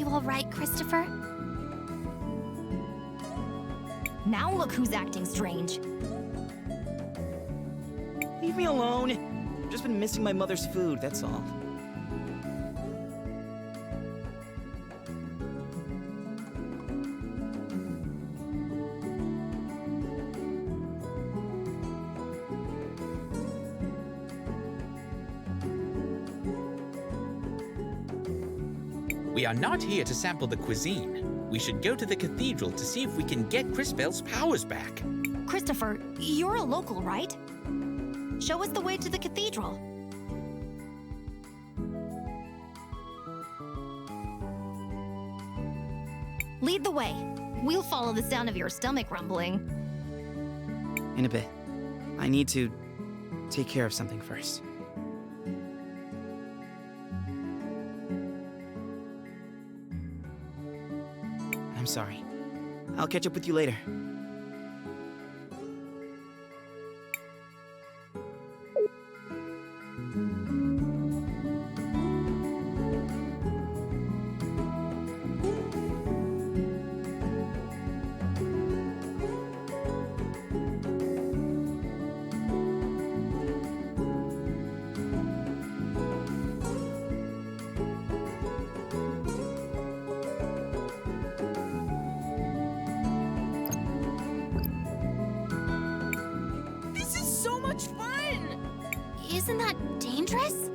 you all right, Christopher? Now look who's acting strange. Leave me alone. I've just been missing my mother's food, that's all. We are not here to sample the cuisine. We should go to the cathedral to see if we can get Crispel's powers back. Christopher, you're a local, right? Show us the way to the cathedral. Lead the way. We'll follow the sound of your stomach rumbling. In a bit. I need to take care of something first. I'm sorry. I'll catch up with you later. Isn't that dangerous?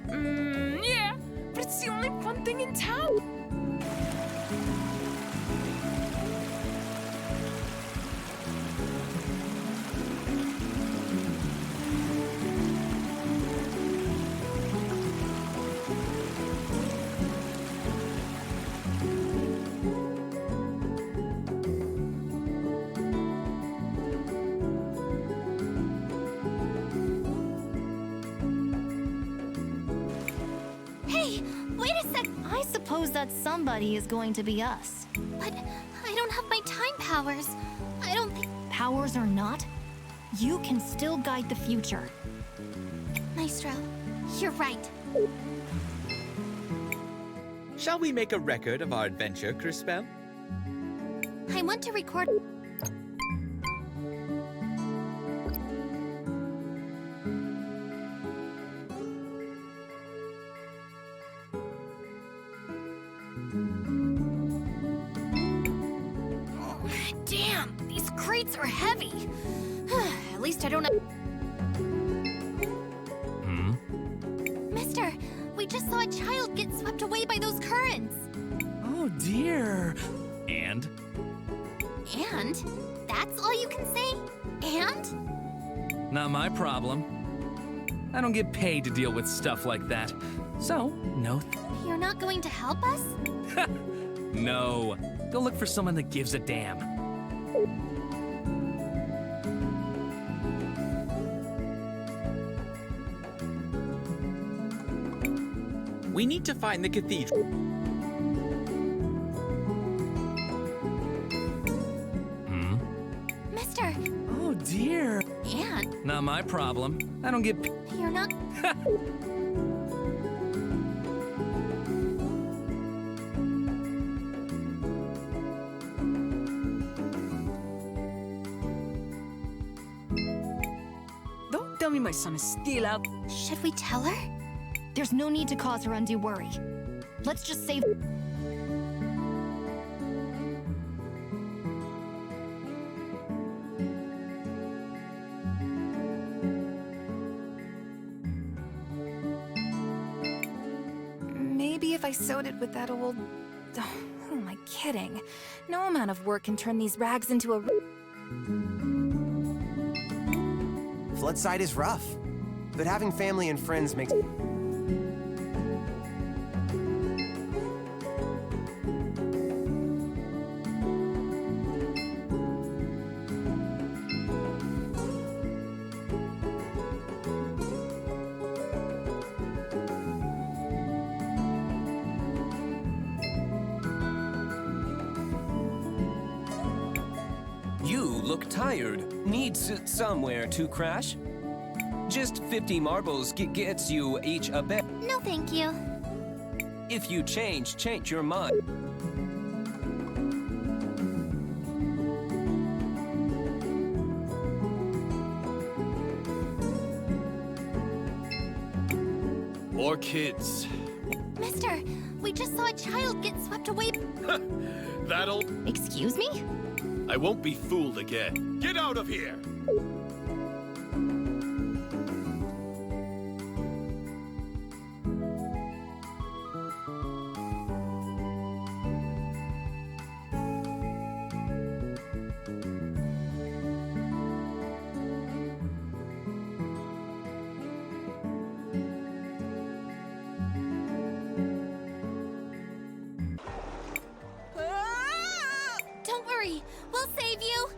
Yeah, but it's the only fun thing in town. Hey, wait a sec. I suppose that somebody is going to be us. But I don't have my time powers. I don't think... Powers or not, you can still guide the future. Maestro, you're right. Shall we make a record of our adventure, Crispel? I want to record... Damn, these crates are heavy. At least I don't know. Mister, we just saw a child get swept away by those currents. Oh dear. And? And? That's all you can say? And? Not my problem. I don't get paid to deal with stuff like that. So, no. You're not going to help us? No. Go look for someone that gives a damn. We need to find the cathedral. Mister, Oh dear. and? Not my problem. I don't get You're not... Don't tell me my son is still out. Should we tell her? There's no need to cause her undue worry. Let's just save... Maybe if I sewed it with that old... Oh, who am I kidding? No amount of work can turn these rags into a... Floodside is rough, but having family and friends makes... You look tired. Needs somewhere to crash? Just 50 marbles gets you each a bed. No, thank you. If you change your mind. More kids. Mister, we just saw a child get swept away. That'll... Excuse me? I won't be fooled again. Get out of here! Don't worry, we'll save you.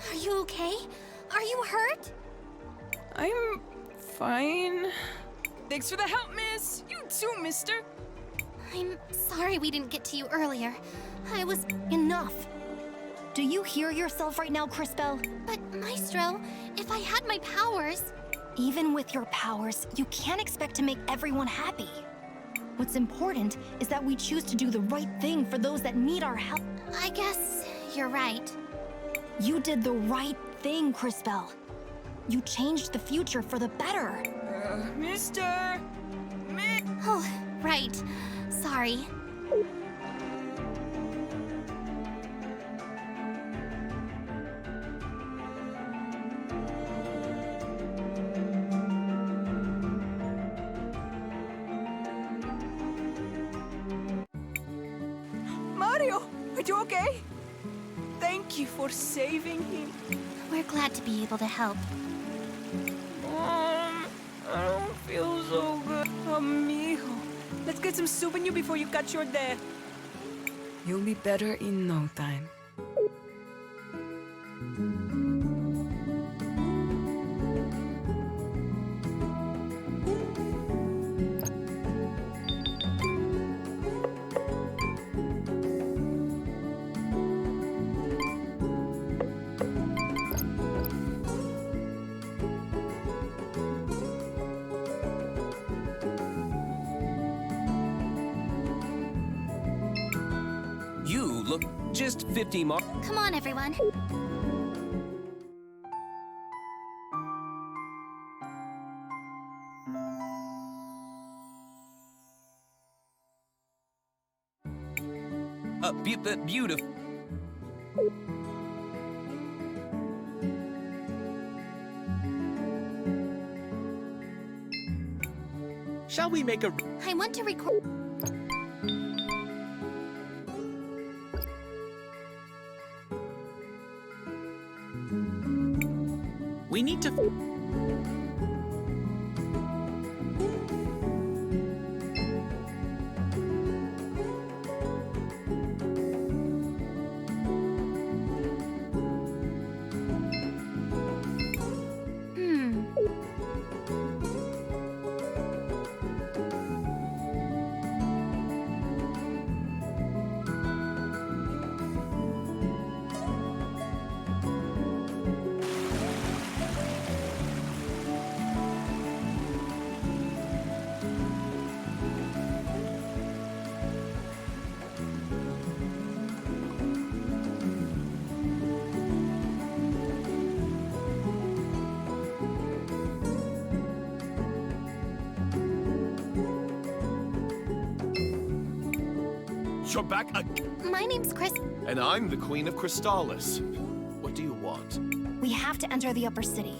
Are you okay? Are you hurt? I'm fine. Thanks for the help, miss. You too, mister. I'm sorry we didn't get to you earlier. I was... Enough. Do you hear yourself right now, Crispell? But, Maestro, if I had my powers... Even with your powers, you can't expect to make everyone happy. What's important is that we choose to do the right thing for those that need our help. I guess you're right. You did the right thing, Crispell. You changed the future for the better. Mister! Oh, right. Sorry. Mario, are you okay? Thank you for saving him. We're glad to be able to help. I don't feel so good. Amigo, let's get some soup in you before you catch your death. You'll be better in no time. You look just 50 mark. Come on, everyone. Beautiful. Shall we make a... I want to record... We need to... You're back again. My name's Chris... And I'm the Queen of Crystallis. What do you want? We have to enter the upper city.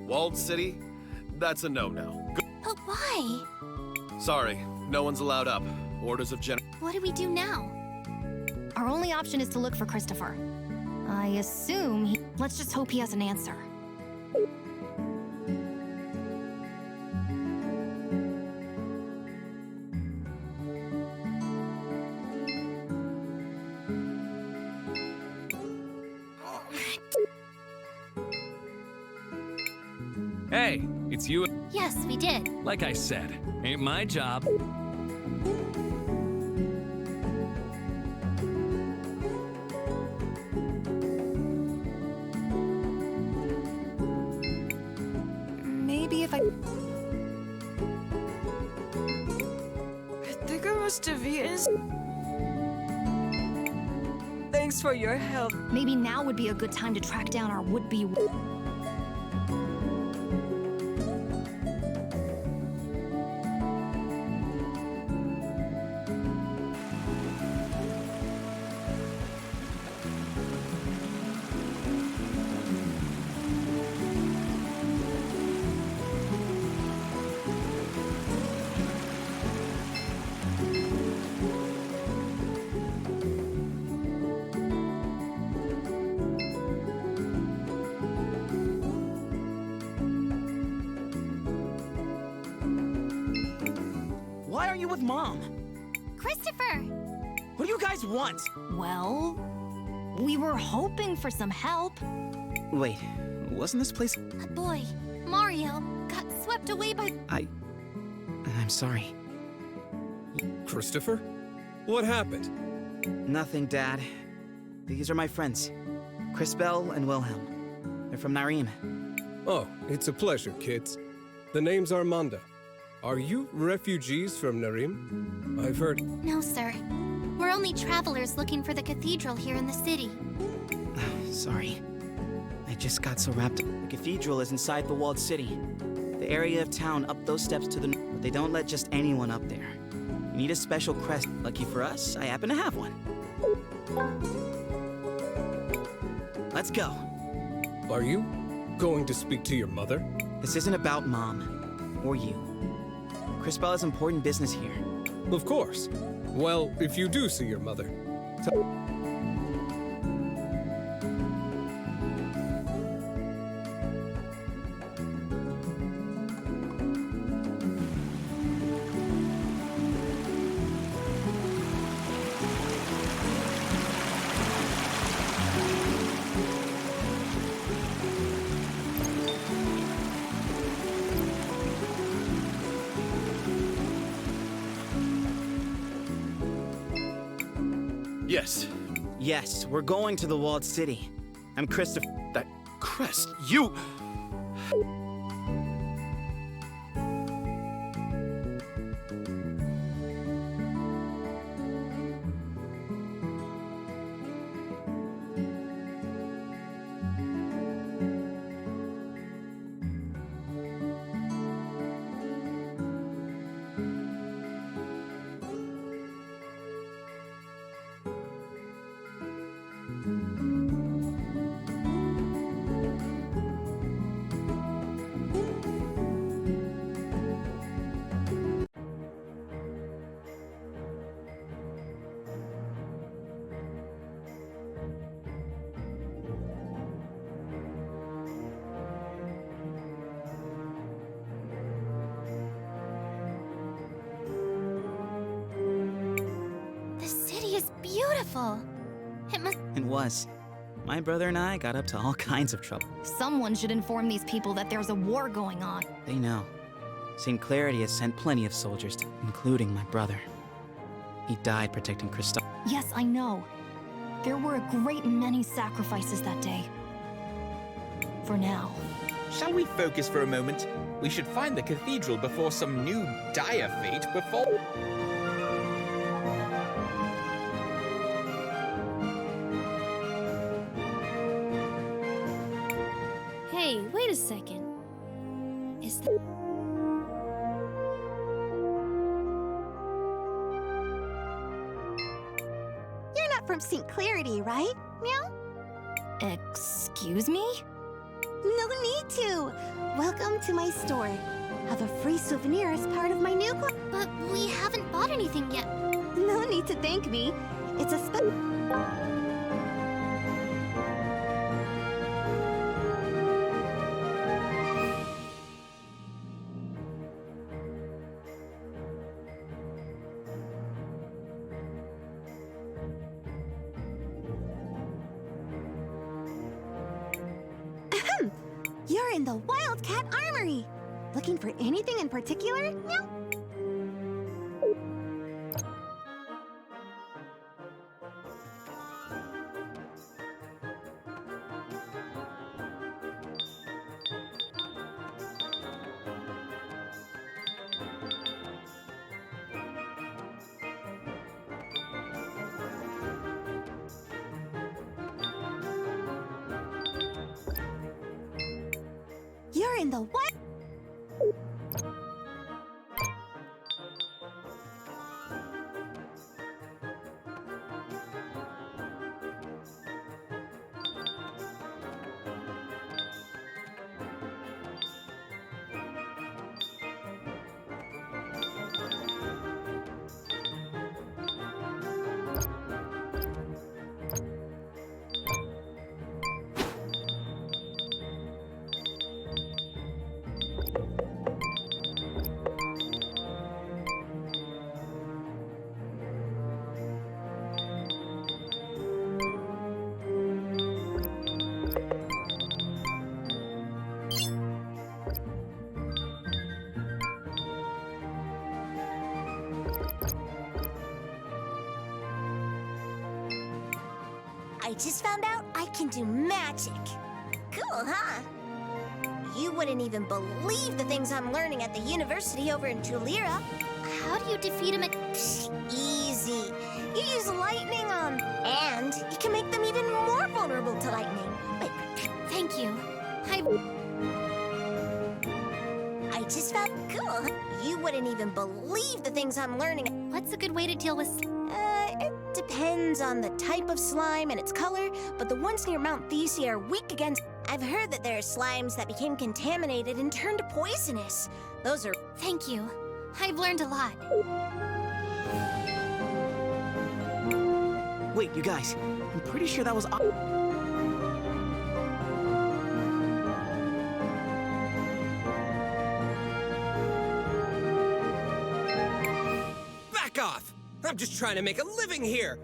Walled city? That's a no-no. But why? Sorry, no one's allowed up. Orders of What do we do now? Our only option is to look for Christopher. I assume he... Let's just hope he has an answer. Hey, it's you. Yes, we did. Like I said, ain't my job. Maybe if I think I must have eaten. Thanks for your help. Maybe now would be a good time to track down our would-be... Why are you with Mom? Christopher! What do you guys want? Well, We were hoping for some help. Wait, wasn't this place... A boy, Mario, got swept away by... I'm sorry. Christopher? What happened? Nothing, Dad. These are my friends, Crispell and Wilhelm. They're from Narim. Oh, it's a pleasure, kids. The name's Armanda. Are you refugees from Narim? I've heard... No, sir. We're only travelers looking for the cathedral here in the city. Sorry. I just got so wrapped up. The cathedral is inside the walled city. The area of town up those steps to the north. But they don't let just anyone up there. You need a special crest. Lucky for us, I happen to have one. Let's go. Are you going to speak to your mother? This isn't about Mom. Or you. Crispell has important business here. Of course. Well, if you do see your mother, Yes. Yes, we're going to the walled city. I'm Christopher. That crest, you... The city is beautiful. It was. My brother and I got up to all kinds of trouble. Someone should inform these people that there's a war going on. They know. St. Clarity has sent plenty of soldiers, including my brother. He died protecting Crystal. Yes, I know. There were a great many sacrifices that day. For now. Shall we focus for a moment? We should find the cathedral before some new dire fate befall. Hey, wait a second. Is that... You're not from St. Clarity, right? Meow? Excuse me? No need to. Welcome to my store. Have a free souvenir as part of my new club. But we haven't bought anything yet. No need to thank me. It's a You're in the Wildcat Armory. Looking for anything in particular? Meow. You're in the what? I just found out I can do magic. Cool, huh? You wouldn't even believe the things I'm learning at the university over in Tulira. How do you defeat him at... Easy. You use lightning on, and you can make them even more vulnerable to lightning. Wait, Thank you. I just found cool. You wouldn't even believe the things I'm learning. What's a good way to deal with... It depends on the type of slime and its color, but the ones near Mount Thesia are weak against... I've heard that there are slimes that became contaminated and turned poisonous. Those are... Thank you. I've learned a lot. Wait, you guys. I'm pretty sure that was... Back off! I'm just trying to make a living here!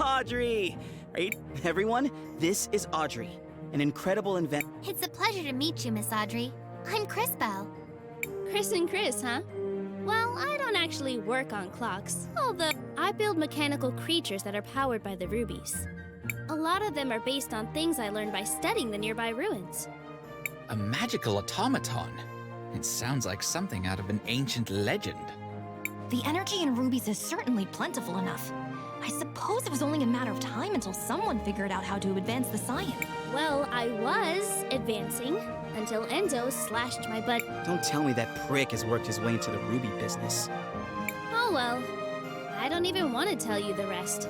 Audrey! Right? Everyone, this is Audrey. An incredible inventor. It's a pleasure to meet you, Miss Audrey. I'm Crisbell. Chris and Chris, huh? Well, I don't actually work on clocks, although I build mechanical creatures that are powered by the rubies. A lot of them are based on things I learned by studying the nearby ruins. A magical automaton. It sounds like something out of an ancient legend. The energy in rubies is certainly plentiful enough. I suppose it was only a matter of time until someone figured out how to advance the science. Well, I was advancing until Enzo slashed my butt. Don't tell me that prick has worked his way into the ruby business. Oh well. I don't even want to tell you the rest.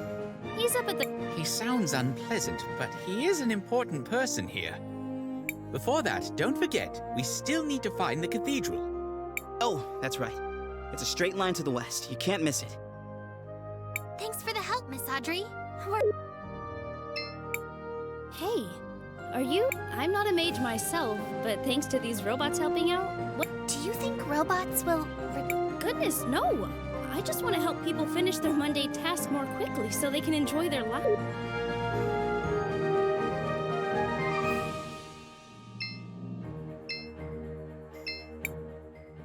He's up at the... He sounds unpleasant, but he is an important person here. Before that, don't forget, we still need to find the cathedral. Oh, that's right. It's a straight line to the west. You can't miss it. Thanks for the help, Miss Audrey. Hey, are you... I'm not a mage myself, but thanks to these robots helping out... What? Do you think robots will... Goodness, no! I just want to help people finish their mundane tasks more quickly so they can enjoy their life.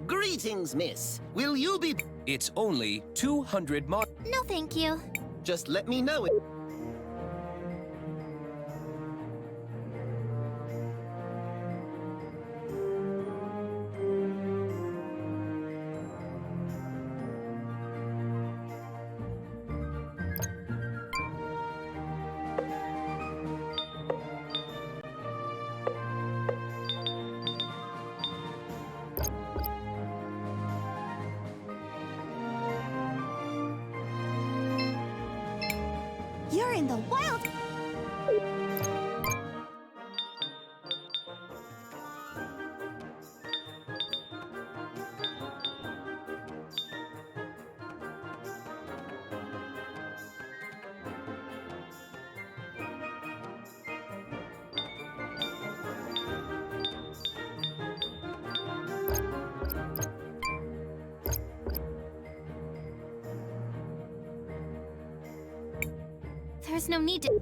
Greetings, miss. Will you be... It's only 200 mar... No, thank you. Just let me know it. You're in the wild... There's no need to...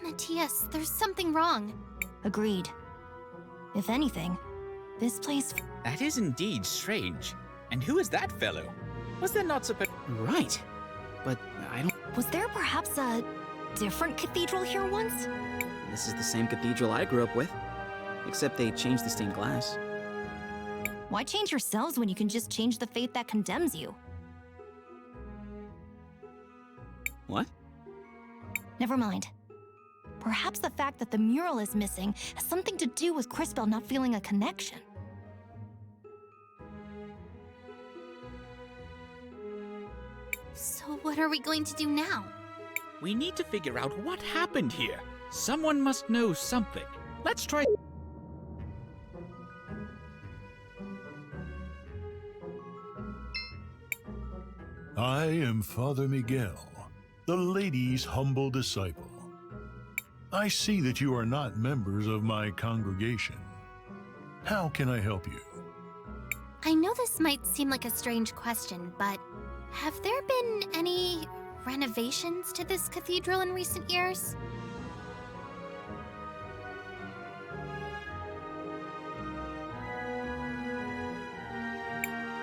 Matthias, there's something wrong. Agreed. If anything, this place... That is indeed strange. And who is that fellow? Was there not supposed... Right. But I don't... Was there perhaps a different cathedral here once? This is the same cathedral I grew up with. Except they changed the stained glass. Why change yourselves when you can just change the fate that condemns you? What? Never mind. Perhaps the fact that the mural is missing has something to do with Crisbell not feeling a connection. So what are we going to do now? We need to figure out what happened here. Someone must know something. Let's try... I am Father Miguel, the lady's humble disciple. I see that you are not members of my congregation. How can I help you? I know this might seem like a strange question, but have there been any renovations to this cathedral in recent years?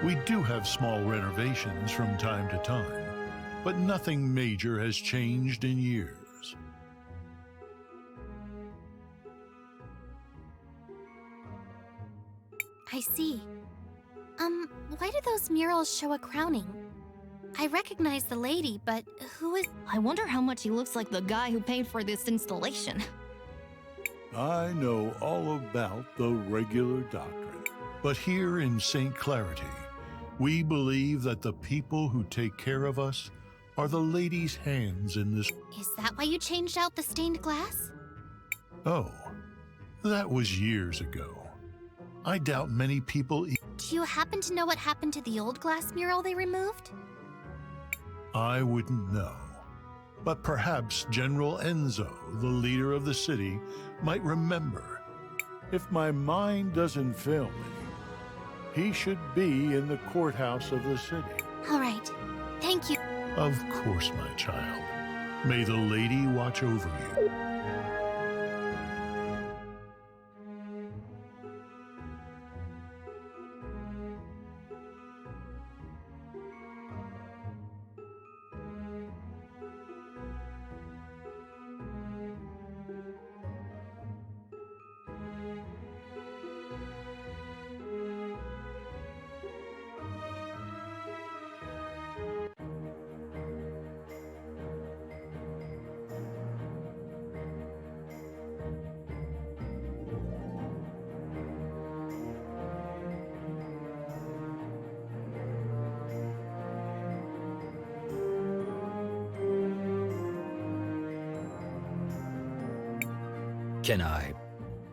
We do have small renovations from time to time, but nothing major has changed in years. I see. Why do those murals show a crowning? I recognize the lady, but who is— I wonder how much he looks like the guy who paid for this installation. I know all about the regular doctrine, but here in St. Clarity, we believe that the people who take care of us are the lady's hands in this. Is that why you changed out the stained glass? Oh, that was years ago. I doubt many people. Do you happen to know what happened to the old glass mural they removed? I wouldn't know. But perhaps General Enzo, the leader of the city, might remember. If my mind doesn't fail me, he should be in the courthouse of the city. All right. Thank you. Of course, my child. May the lady watch over you. Can I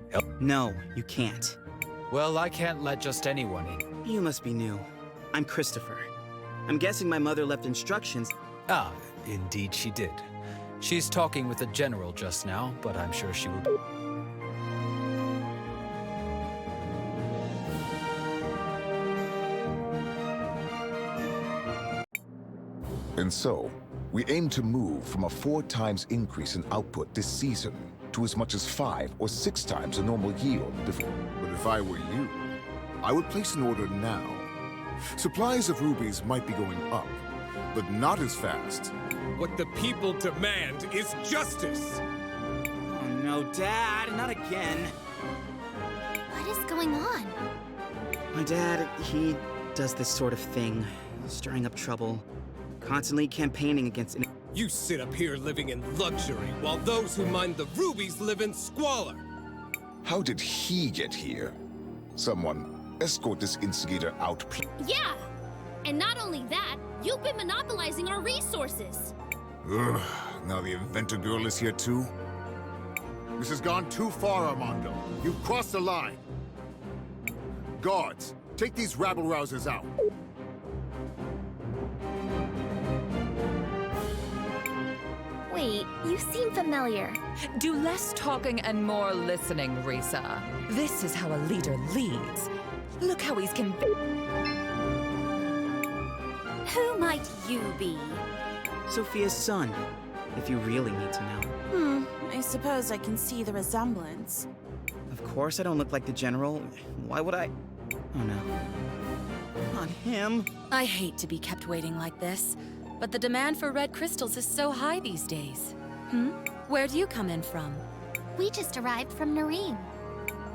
help? No, you can't. Well, I can't let just anyone in. You must be new. I'm Christopher. I'm guessing my mother left instructions. Ah, indeed she did. She's talking with the general just now, but I'm sure she will. And so, we aim to move from a 4 times increase in output this season to as much as 5 or 6 times the normal yield before. But if I were you, I would place an order now. Supplies of rubies might be going up, but not as fast. What the people demand is justice! Oh no, Dad, not again. What is going on? My dad, he does this sort of thing, stirring up trouble, constantly campaigning against. You sit up here living in luxury, while those who mine the rubies live in squalor. How did he get here? Someone escort this instigator out, please. Yeah! And not only that, you've been monopolizing our resources. Ugh, now the inventor girl is here too? This has gone too far, Armando. You've crossed the line. Guards, take these rabble-rousers out. Wait, you seem familiar. Do less talking and more listening, Risa. This is how a leader leads. Look how he's Who might you be? Sophia's son, if you really need to know. I suppose I can see the resemblance. Of course I don't look like the general. Why would I? Oh no. Not him. I hate to be kept waiting like this, but the demand for red crystals is so high these days. Where do you come in from? We just arrived from Nareem.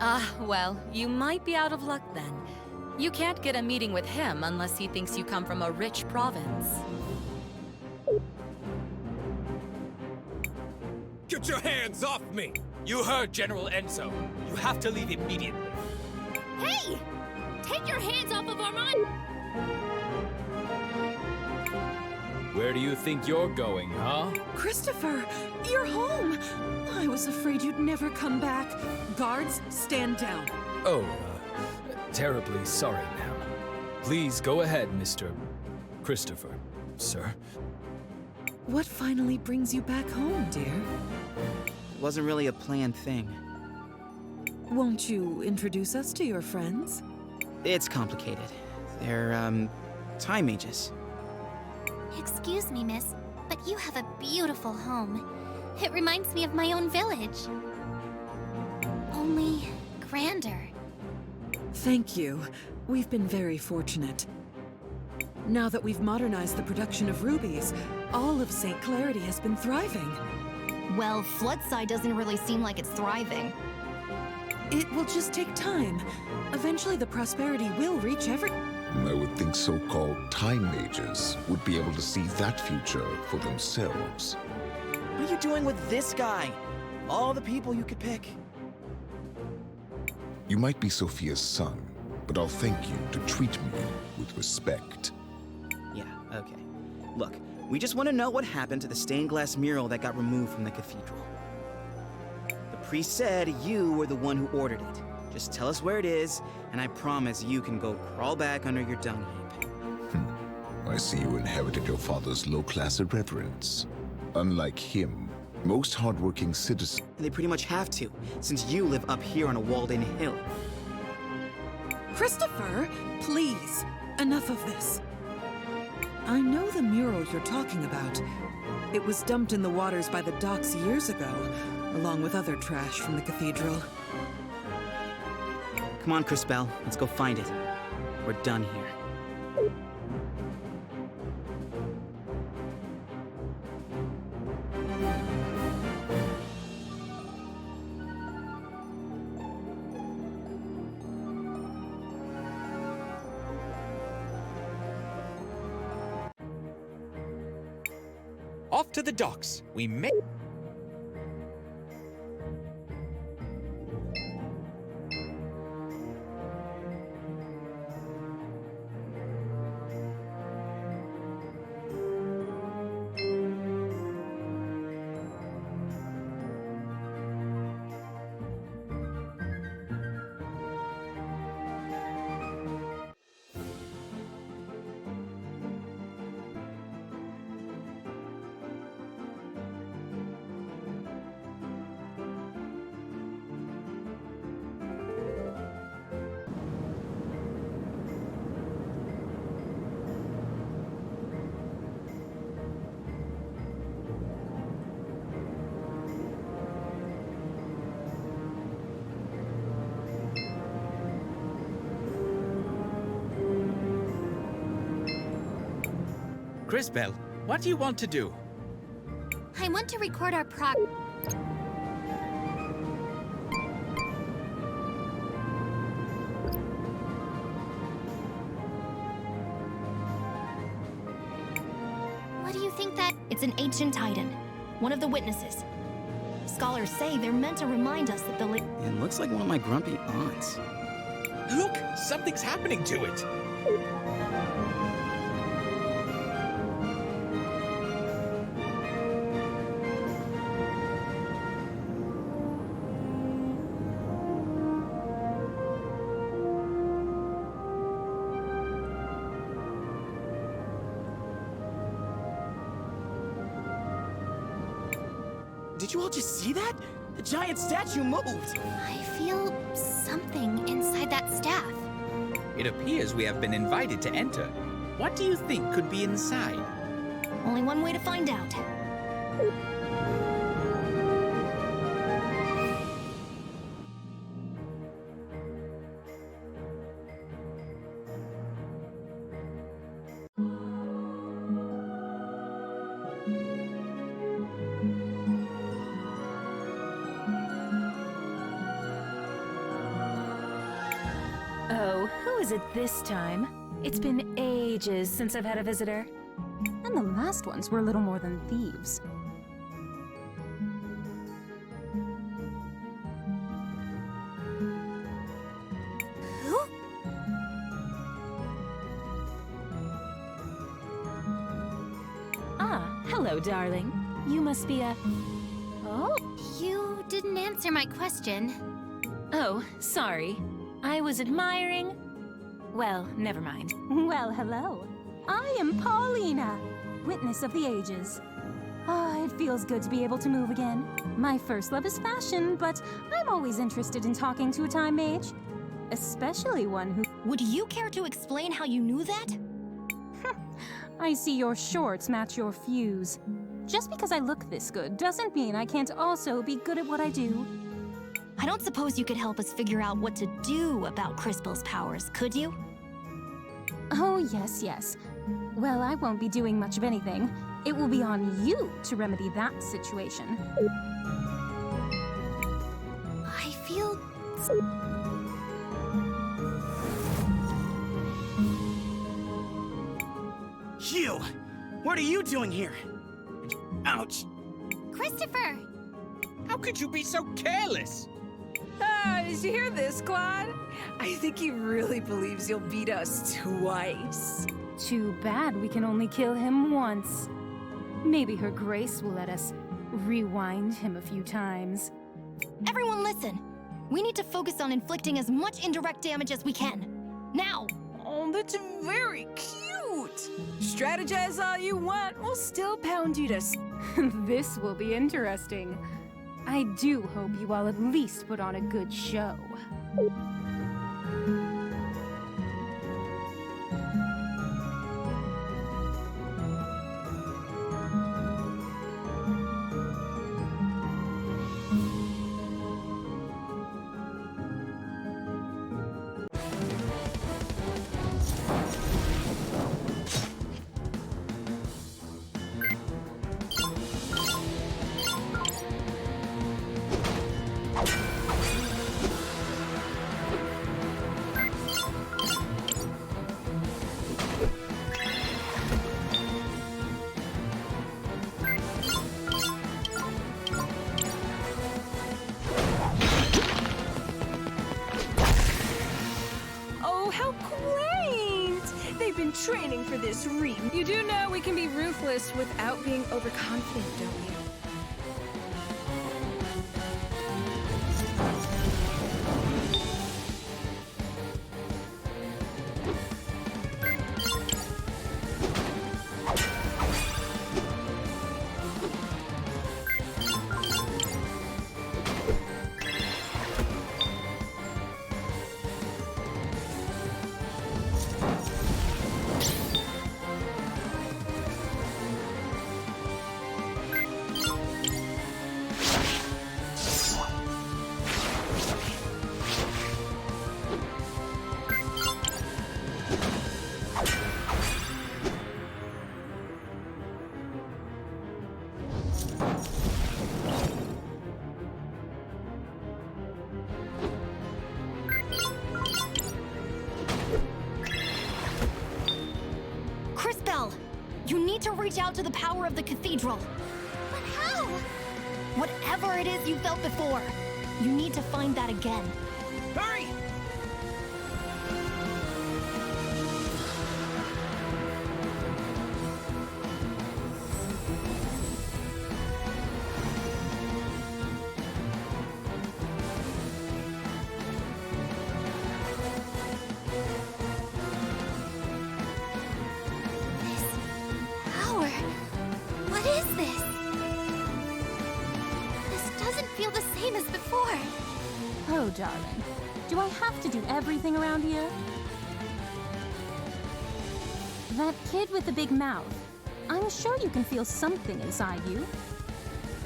Ah, well, you might be out of luck then. You can't get a meeting with him unless he thinks you come from a rich province. Get your hands off me! You heard General Enzo. You have to leave immediately. Hey! Take your hands off of Armand! Where do you think you're going, huh? Christopher, you're home! I was afraid you'd never come back. Guards, stand down. Oh, terribly sorry, ma'am. Please go ahead, Mr. Christopher. sir. What finally brings you back home, dear? It wasn't really a planned thing. Won't you introduce us to your friends? It's complicated. They're, time mages. Excuse me, miss, but you have a beautiful home. It reminds me of my own village. Only grander. Thank you. We've been very fortunate. Now that we've modernized the production of rubies, all of St. Clarity has been thriving. Well, Floodside doesn't really seem like it's thriving. It will just take time. Eventually the prosperity will reach every... I would think so-called time mages would be able to see that future for themselves. What are you doing with this guy? All the people you could pick. You might be Sophia's son, but I'll thank you to treat me with respect. Yeah, okay. Look, we just want to know what happened to the stained glass mural that got removed from the cathedral. The priest said you were the one who ordered it. Just tell us where it is, and I promise you can go crawl back under your dung heap. I see you inherited your father's low-class irreverence. Unlike him, most hardworking citizens... They pretty much have to, since you live up here on a walled-in hill. Christopher, please, enough of this. I know the mural you're talking about. It was dumped in the waters by the docks years ago, along with other trash from the cathedral. Come on, Crispell, let's go find it. We're done here. Off to the docks. We may... Crispell, what do you want to do? I want to record our What do you think that... It's an ancient titan, one of the witnesses. Scholars say they're meant to remind us that the... It looks like one of my grumpy aunts. Look, something's happening to it. Did you all just see that? The giant statue moved! I feel something inside that staff. It appears we have been invited to enter. What do you think could be inside? Only one way to find out. Oh, who is it this time? It's been ages since I've had a visitor. And the last ones were little more than thieves. Who? Ah, hello, darling. You must be a... Oh? You didn't answer my question. Oh, sorry. I was admiring... Well, never mind. Well, hello. I am Paulina. witness of the ages. Ah, it feels good to be able to move again. My first love is fashion, but I'm always interested in talking to a time mage. Especially one who... Would you care to explain how you knew that? I see your shorts match your fuse. Just because I look this good doesn't mean I can't also be good at what I do. I don't suppose you could help us figure out what to do about Crispel's powers, could you? Oh, yes. Well, I won't be doing much of anything. It will be on you to remedy that situation. I feel... You! What are you doing here? Ouch! Christopher! How could you be so careless? Did you hear this, Claude? I think he really believes you'll beat us twice. Too bad we can only kill him once. Maybe Her Grace will let us rewind him a few times. Everyone listen! We need to focus on inflicting as much indirect damage as we can. Now! Oh, that's very cute! Strategize all you want, we'll still pound you to... This will be interesting. I do hope you all at least put on a good show. Training for this ream. You do know we can be ruthless without being overconfident, don't you? You need to reach out to the power of the cathedral. But how? Whatever it is you felt before, you need to find that again. Hurry! What is this? This doesn't feel the same as before. Oh, darling. Do I have to do everything around here? That kid with the big mouth. I'm sure you can feel something inside you.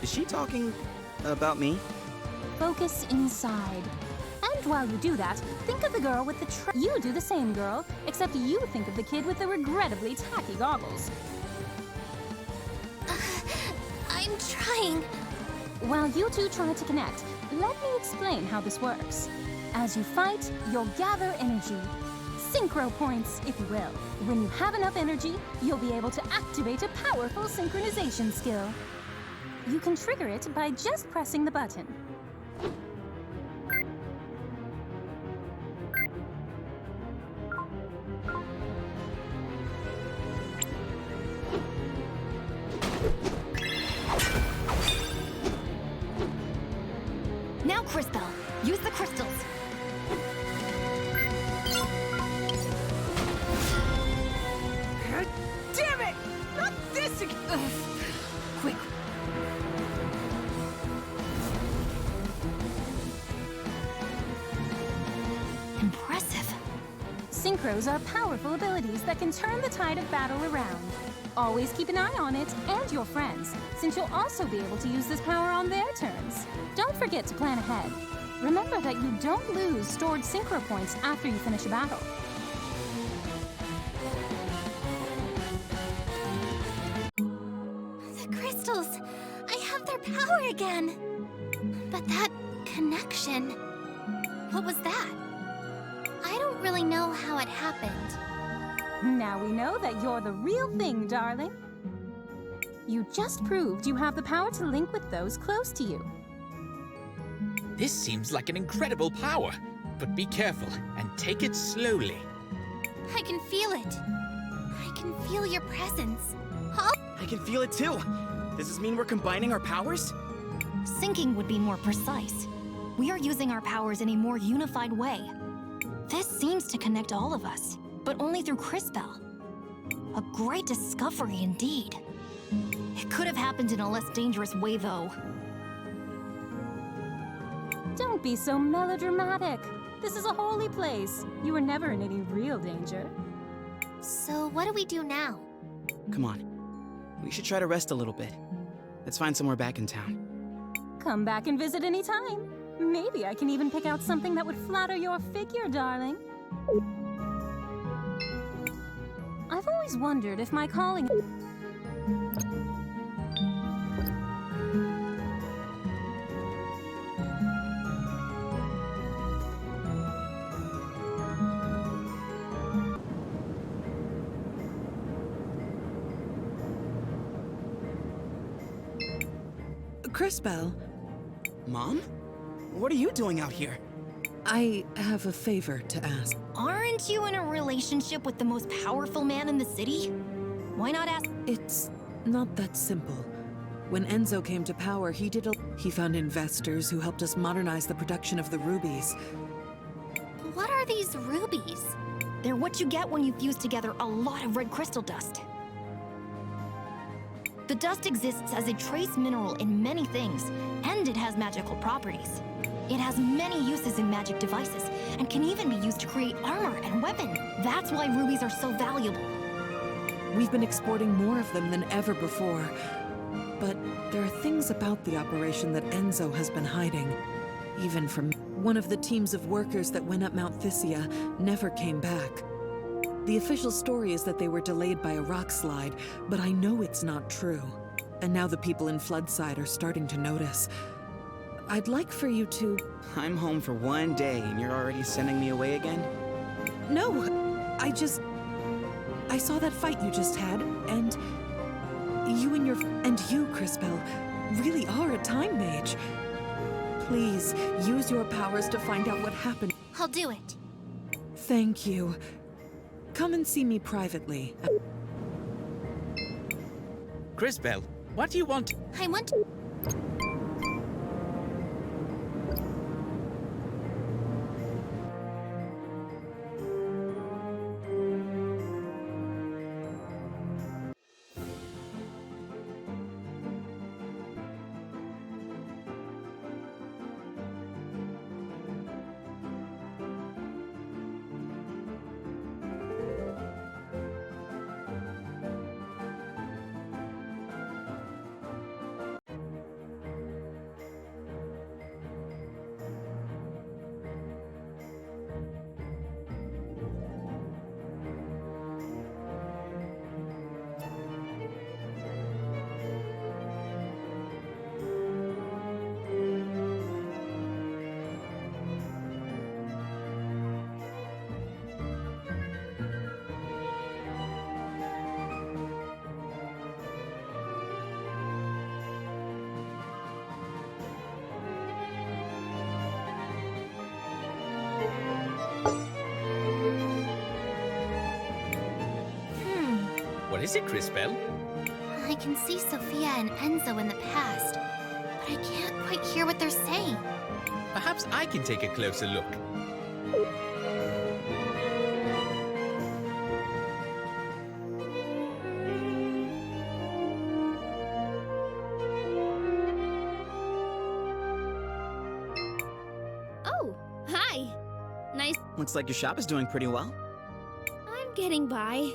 Is she talking about me? Focus inside. And while you do that, think of the girl with the You do the same, girl, except you think of the kid with the regrettably tacky goggles. I'm trying. While you two try to connect, let me explain how this works. As you fight, you'll gather energy. Synchro points, if you will. When you have enough energy, you'll be able to activate a powerful synchronization skill. You can trigger it by just pressing the button. Now, Crispel, use the crystals. Damn it! Not this Synchros are powerful abilities that can turn the tide of battle around. Always keep an eye on it and your friends, since you'll also be able to use this power on their turns. Don't forget to plan ahead. Remember that you don't lose stored synchro points after you finish a battle. The crystals! I have their power again! But that connection... What was that? I don't really know how it happened. Now we know that you're the real thing, darling. You just proved you have the power to link with those close to you. This seems like an incredible power, but be careful and take it slowly. I can feel it. I can feel your presence. I can feel it too. Does this mean we're combining our powers? Syncing would be more precise. We are using our powers in a more unified way. This seems to connect all of us, but only through Crispell. A great discovery indeed. It could have happened in a less dangerous way, though. Don't be so melodramatic. This is a holy place. You were never in any real danger. So what do we do now? Come on. We should try to rest a little bit. Let's find somewhere back in town. Come back and visit any time. Maybe I can even pick out something that would flatter your figure, darling. I've always wondered if my calling... Crispell. Mom? What are you doing out here? I have a favor to ask. Aren't you in a relationship with the most powerful man in the city? Why not ask? It's not that simple. When Enzo came to power, he found investors who helped us modernize the production of the rubies. What are these rubies? They're what you get when you fuse together a lot of red crystal dust. The dust exists as a trace mineral in many things, and it has magical properties. It has many uses in magic devices, and can even be used to create armor and weapons. That's why rubies are so valuable. We've been exporting more of them than ever before. But there are things about the operation that Enzo has been hiding. Even from one of the teams of workers that went up Mount Thysia never came back. The official story is that they were delayed by a rock slide, but I know it's not true. And now the people in Floodside are starting to notice. I'd like for you to... I'm home for one day and you're already sending me away again? No, I saw that fight you just had, and you, Crispell, really are a time mage. Please, use your powers to find out what happened. I'll do it. Thank you. Come and see me privately. Crispell, what do you want? I want to... What is it, Crispell? I can see Sophia and Enzo in the past, but I can't quite hear what they're saying. Perhaps I can take a closer look. Oh, hi. Nice. Looks like your shop is doing pretty well. getting by.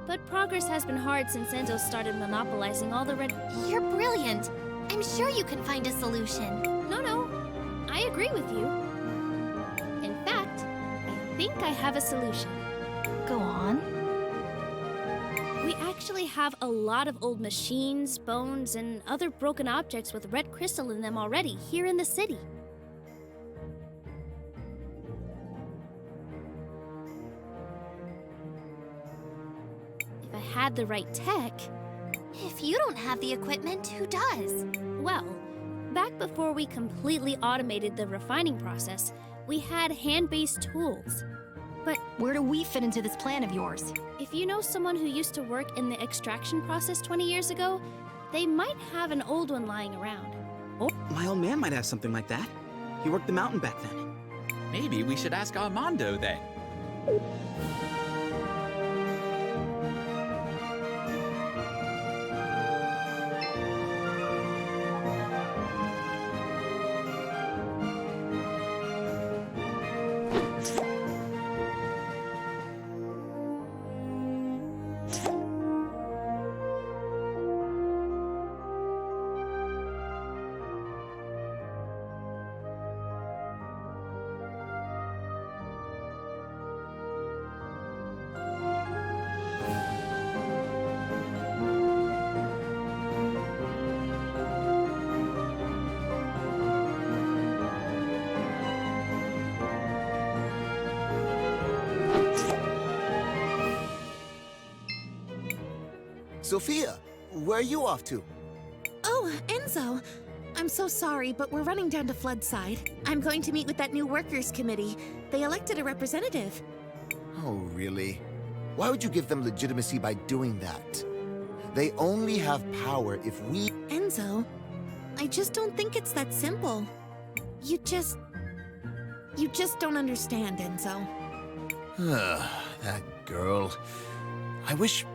But progress has been hard since Enzo started monopolizing all the red... You're brilliant. I'm sure you can find a solution. No, I agree with you. In fact, I think I have a solution. Go on. We actually have a lot of old machines, bones, and other broken objects with red crystal in them already here in the city. If I had the right tech... If you don't have the equipment, who does? Well, back before we completely automated the refining process, we had hand-based tools. But where do we fit into this plan of yours? If you know someone who used to work in the extraction process 20 years ago, they might have an old one lying around. Oh, my old man might have something like that. He worked the mountain back then. Maybe we should ask Armando then. Sophia, where are you off to? Oh, Enzo. I'm so sorry, but we're running down to Floodside. I'm going to meet with that new workers' committee. They elected a representative. Oh, really? Why would you give them legitimacy by doing that? They only have power if we... Enzo, I just don't think it's that simple. You just don't understand, Enzo. That girl. I wish...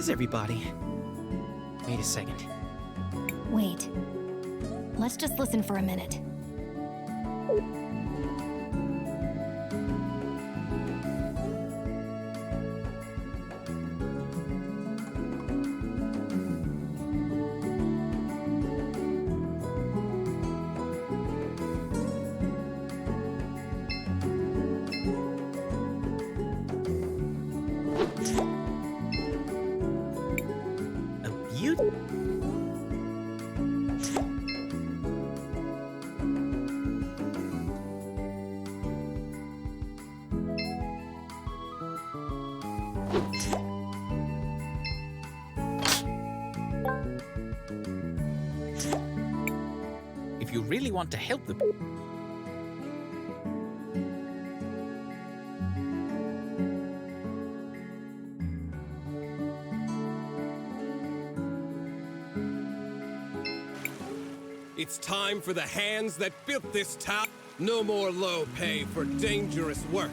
is everybody? Wait a second. Wait. Let's just listen for a minute. If you really want to help the... It's time for the hands that built this town. No more low pay for dangerous work.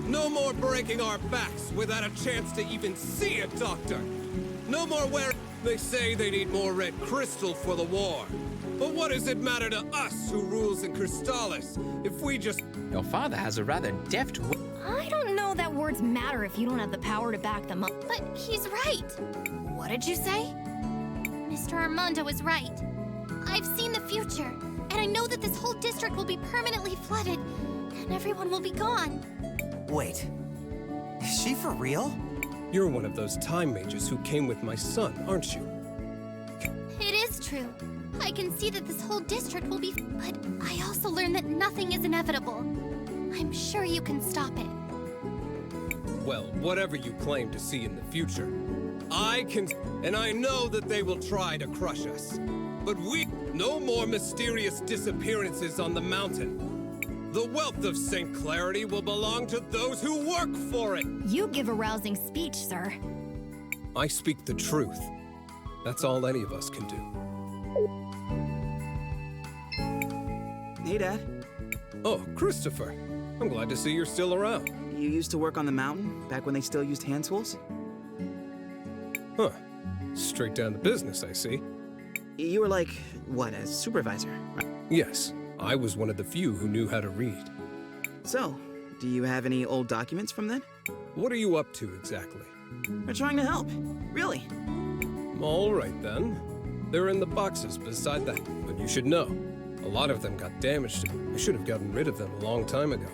No more breaking our backs without a chance to even see a doctor. No more wearing... They say they need more red crystal for the war. But what does it matter to us who rules in Crystallis if we just... Your father has a rather deft... I don't know that words matter if you don't have the power to back them up. But he's right. What did you say? Mr. Armando is right. I've seen the future, and I know that this whole district will be permanently flooded, and everyone will be gone. Wait. Is she for real? You're one of those time mages who came with my son, aren't you? It is true. I can see that this whole district will be... But I also learned that nothing is inevitable. I'm sure you can stop it. Well, whatever you claim to see in the future, I can... And I know that they will try to crush us. But we... No more mysterious disappearances on the mountain. The wealth of St. Clarity will belong to those who work for it. You give a rousing speech, sir. I speak the truth. That's all any of us can do. Hey, Dad. Oh, Christopher. I'm glad to see you're still around. You used to work on the mountain, back when they still used hand tools? Huh. Straight down to business, I see. You were like, what, a supervisor? Yes. I was one of the few who knew how to read. So, do you have any old documents from then? What are you up to, exactly? We're trying to help. Really. All right, then. They're in the boxes beside that. But you should know, a lot of them got damaged. I should have gotten rid of them a long time ago.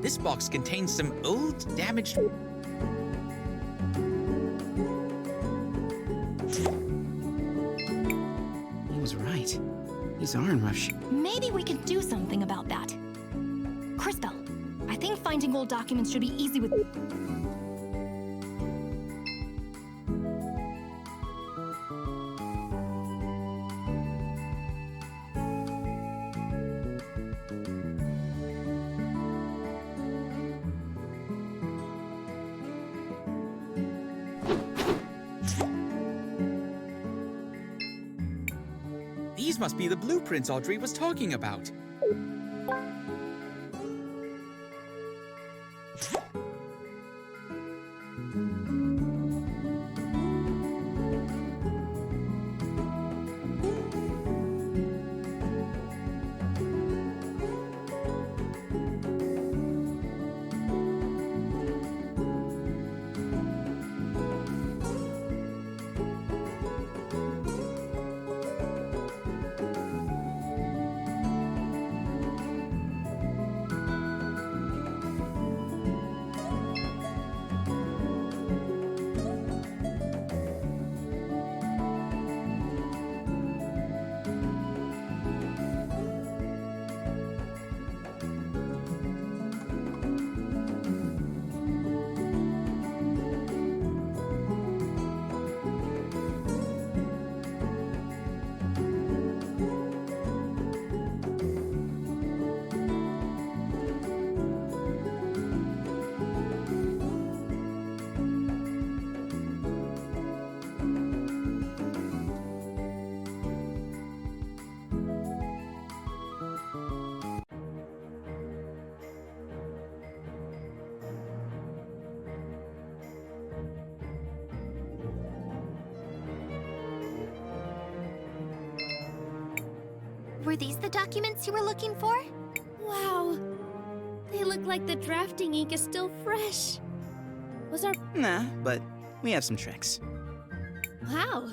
This box contains some old, damaged... He was right. These are in rough shape. Maybe we could do something about that. Crispell, I think finding old documents should be easy with... These must be the blueprints Audrey was talking about. Were these the documents you were looking for? Wow. They look like the drafting ink is still fresh. Was our... Nah, but we have some tricks. Wow.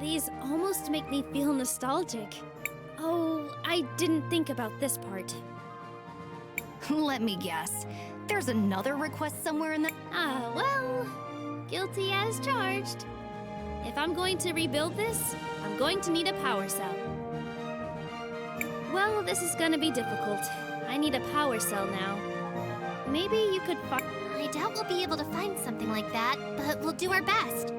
These almost make me feel nostalgic. Oh, I didn't think about this part. Let me guess. There's another request somewhere in the... Ah, well, guilty as charged. If I'm going to rebuild this, I'm going to need a power cell. Well, this is gonna be difficult. I need a power cell now. Maybe you could find... I doubt we'll be able to find something like that, but we'll do our best.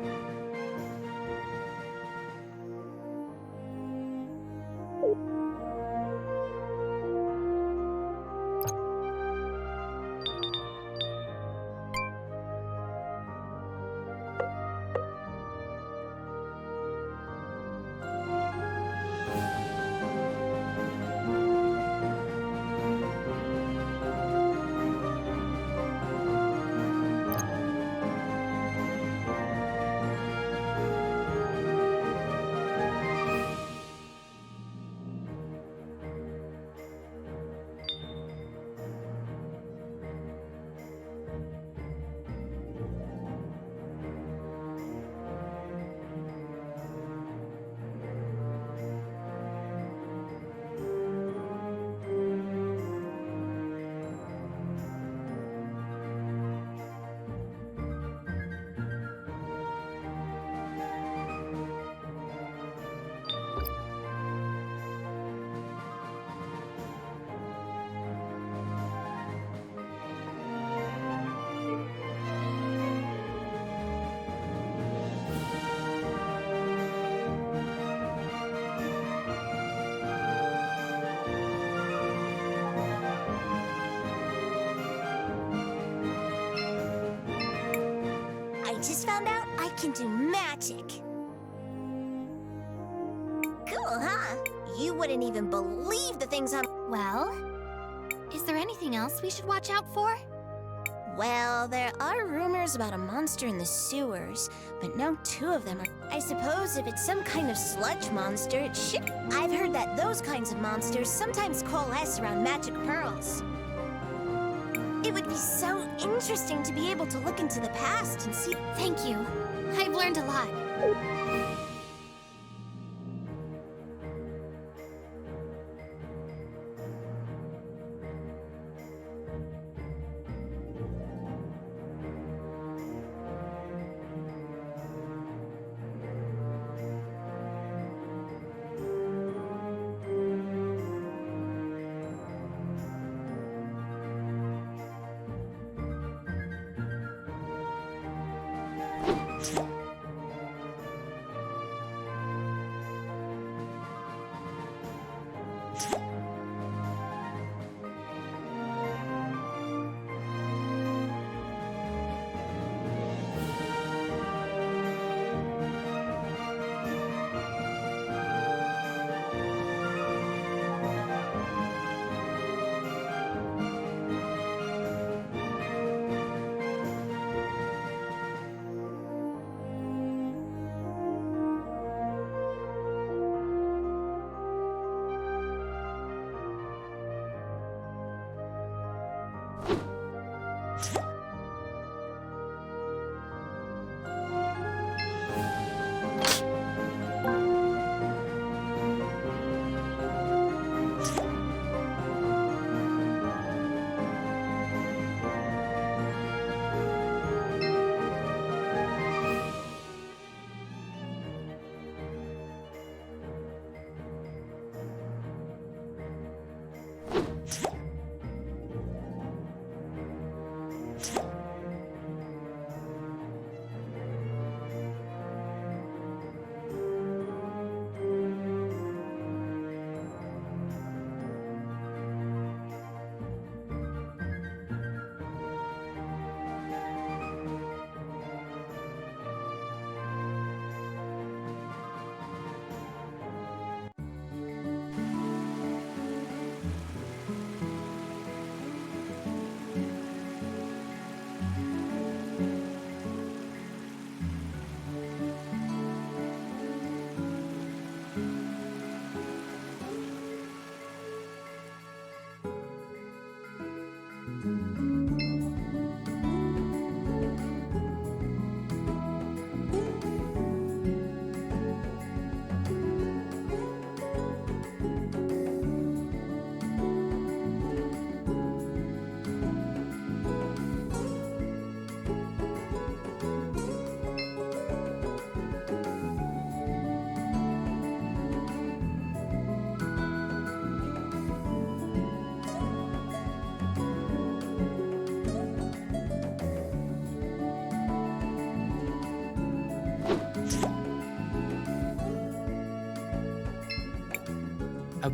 I just found out I can do magic. Cool, huh? You wouldn't even believe the things I'm... Well, is there anything else we should watch out for? Well, there are rumors about a monster in the sewers, but no two of them are... I suppose if it's some kind of sludge monster, it should... I've heard that those kinds of monsters sometimes coalesce around magic pearls. It would be so interesting to be able to look into the past and see... Thank you. I've learned a lot.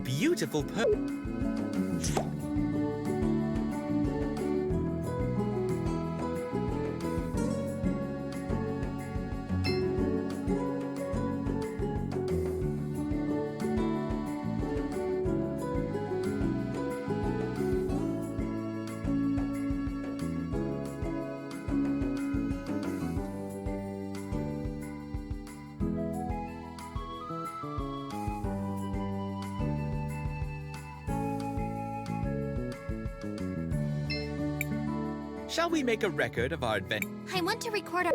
beautiful Shall we make a record of our adventure? I want to record our...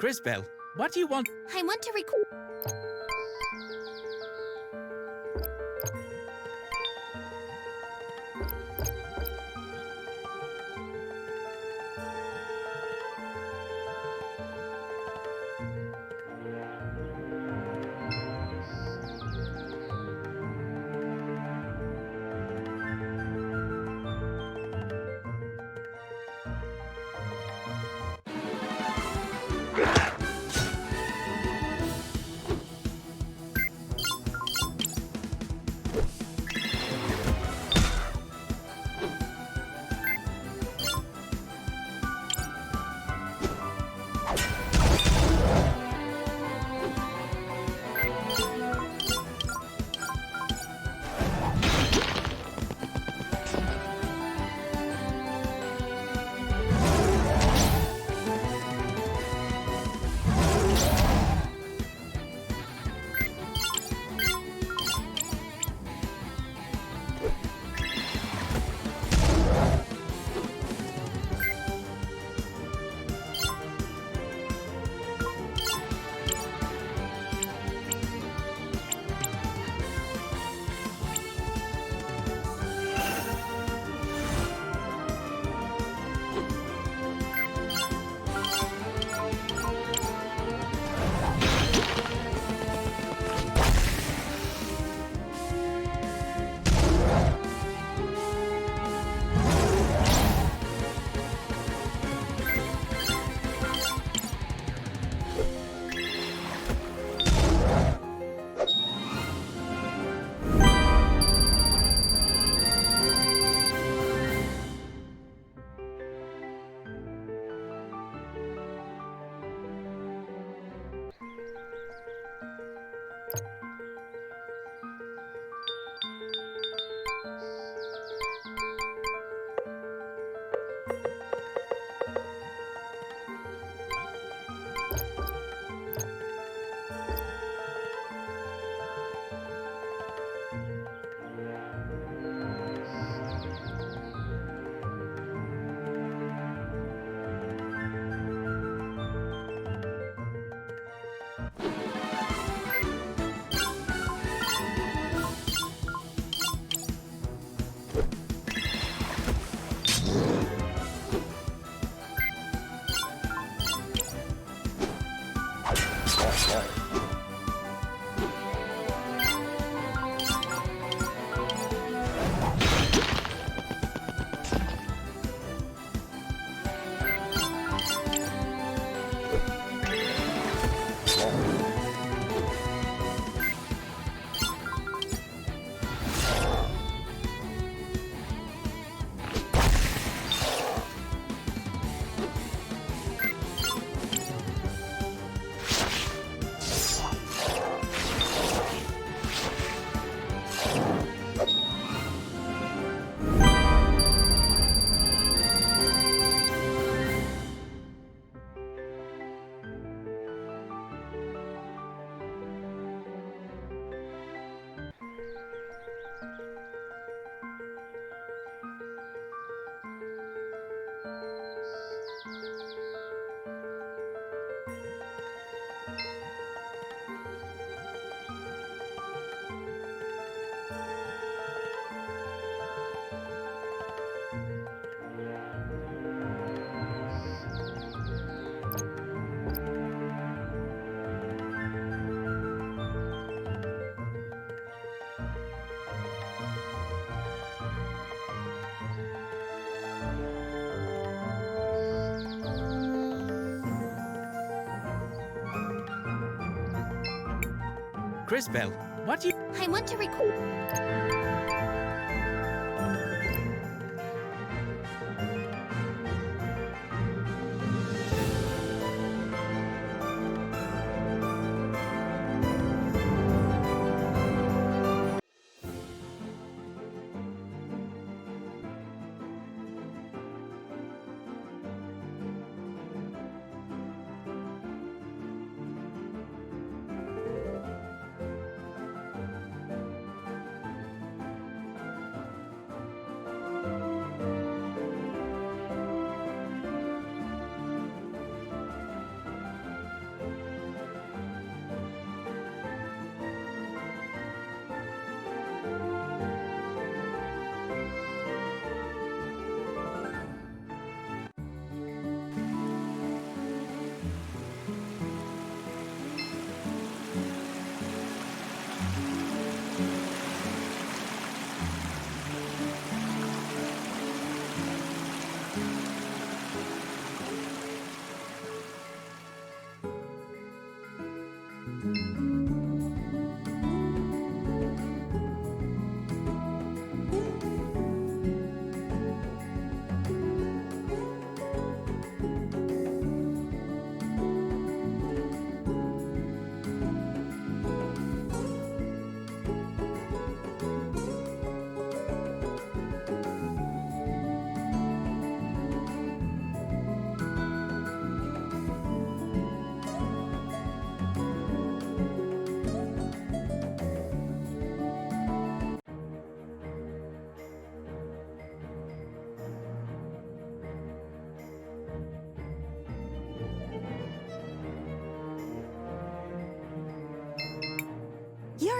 Crisbell, what do you want? I want to record. Crisbell, what do you... I want to record.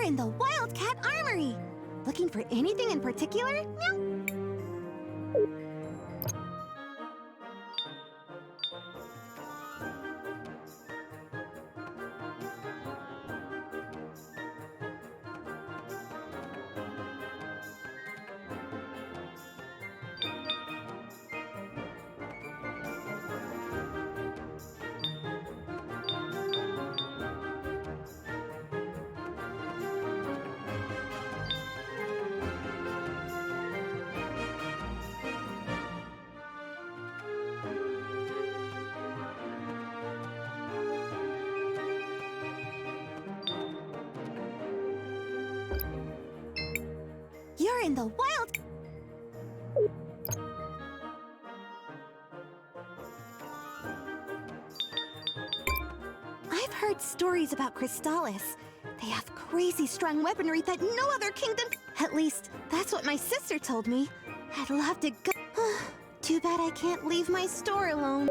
You're in the Wildcat Armory! Looking for anything in particular? Meow. You're in the wild... I've heard stories about Crystallis. They have crazy strong weaponry that no other kingdom... At least, that's what my sister told me. I'd love to go... Too bad I can't leave my store alone.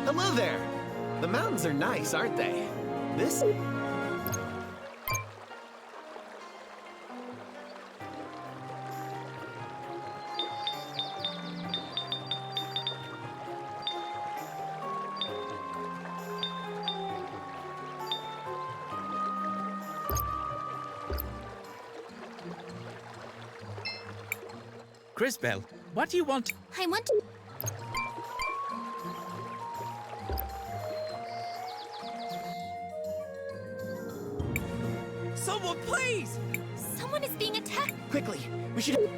Hello there! The mountains are nice, aren't they? This... Crisbell, what do you want? I want to... Someone, please! Someone is being attacked! Quickly, we should...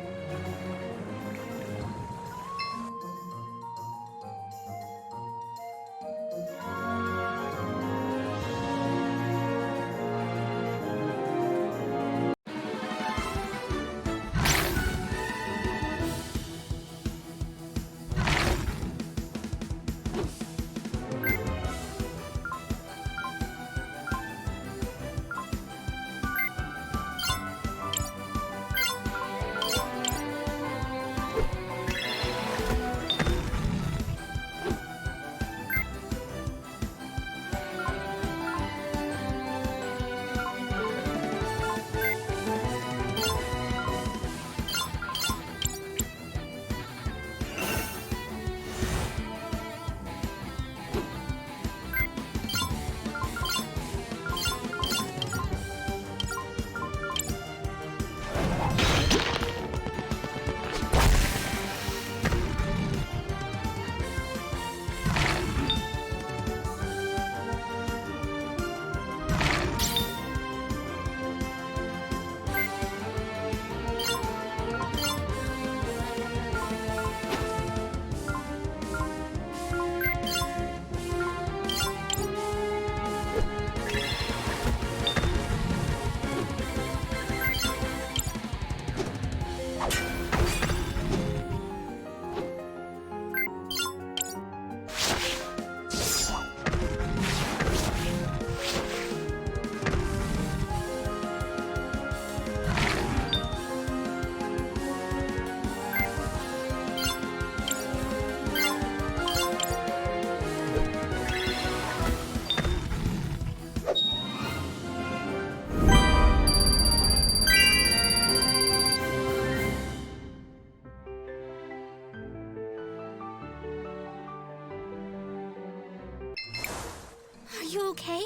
okay?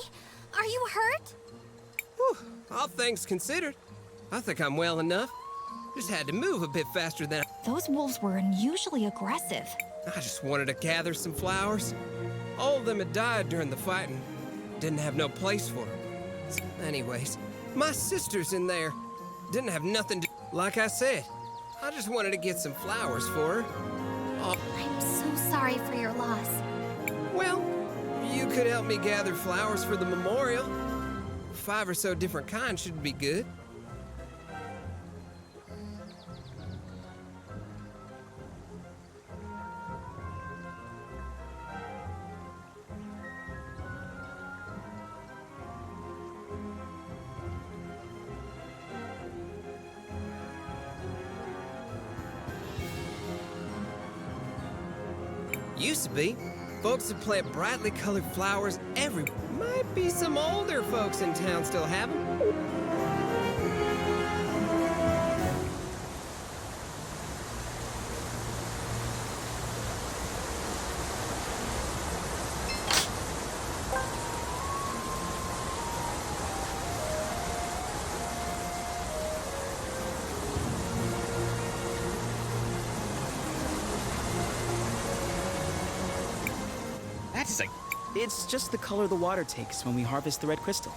Are you hurt? Whew, all things considered, I think I'm well enough. Just had to move a bit faster than Those wolves were unusually aggressive. I just wanted to gather some flowers. All of them had died during the fighting. Didn't have no place for them. Anyways, my sister's in there. Didn't have nothing to... Like I said, I just wanted to get some flowers for her. Oh. I'm so sorry for your loss. Well, you could help me gather flowers for the memorial. 5 or so different kinds should be good. Used to be. Folks would plant brightly colored flowers everywhere. Might be some older folks in town still have them. It's just the color the water takes when we harvest the red crystal.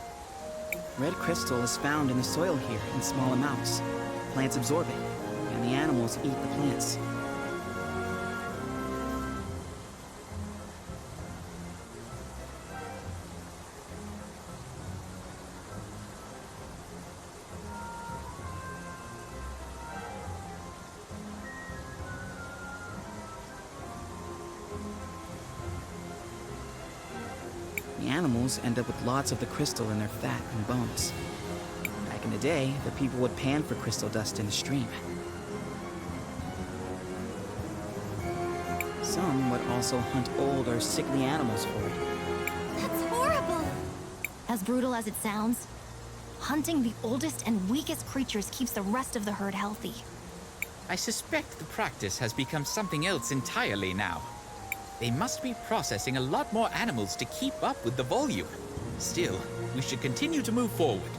Red crystal is found in the soil here in small amounts. Plants absorb it, and the animals eat the plants. The animals end up with lots of the crystal in their fat and bones. Back in the day, the people would pan for crystal dust in the stream. Some would also hunt old or sickly animals for it. That's horrible! As brutal as it sounds, hunting the oldest and weakest creatures keeps the rest of the herd healthy. I suspect the practice has become something else entirely now. They must be processing a lot more animals to keep up with the volume. Still, we should continue to move forward.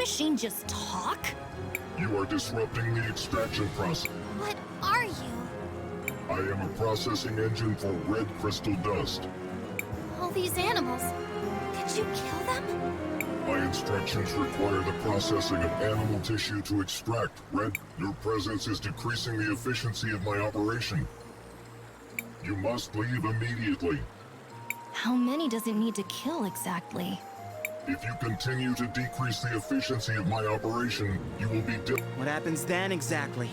machine just talk? You are disrupting the extraction process. What are you? I am a processing engine for red crystal dust. All these animals. Did you kill them? My instructions require the processing of animal tissue to extract red. Your presence is decreasing the efficiency of my operation. You must leave immediately. How many does it need to kill exactly? If you continue to decrease the efficiency of my operation, you will be dead. What happens then exactly?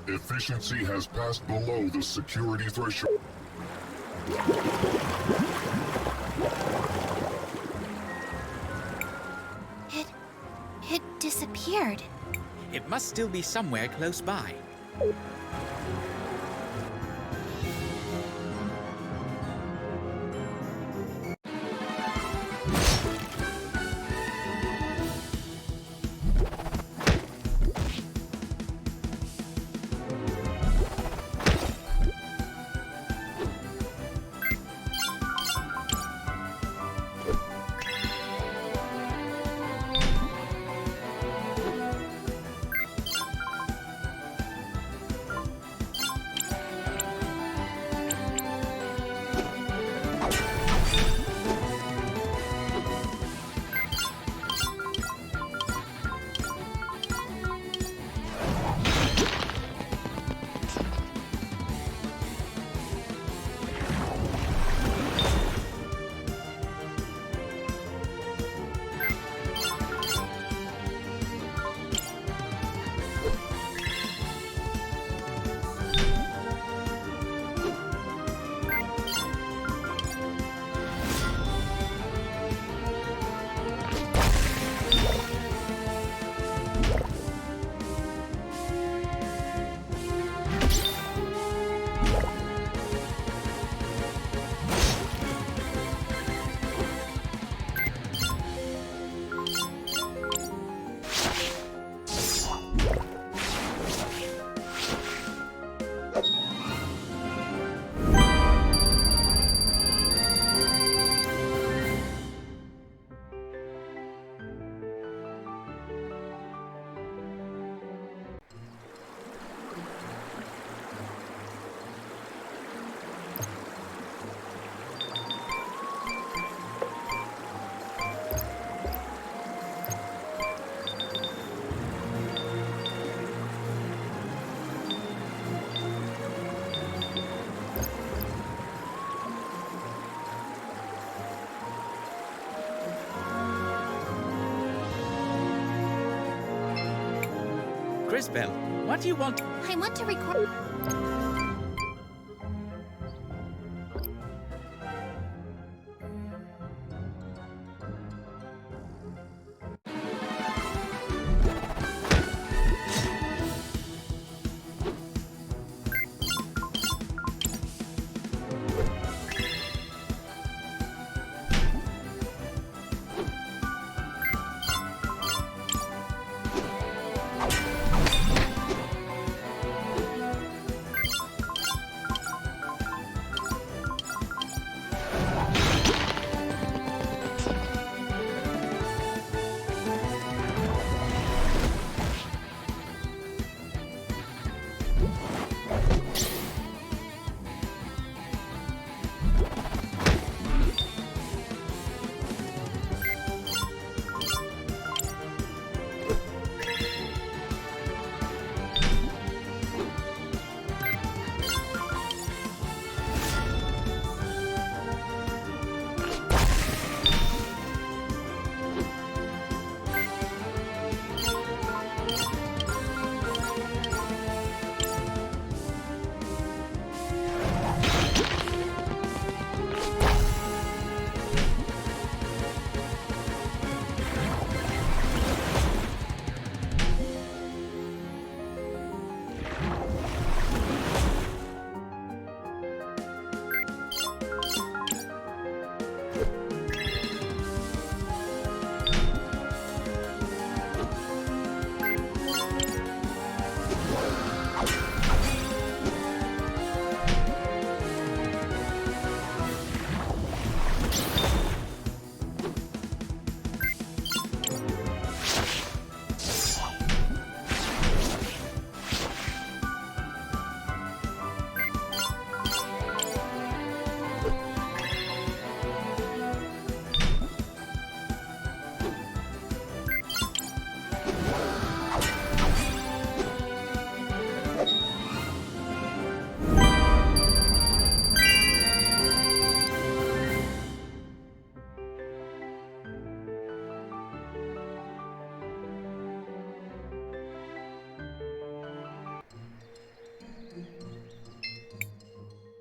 Efficiency has passed below the security threshold. It disappeared. It must still be somewhere close by. Crisbell, what do you want? I want to record.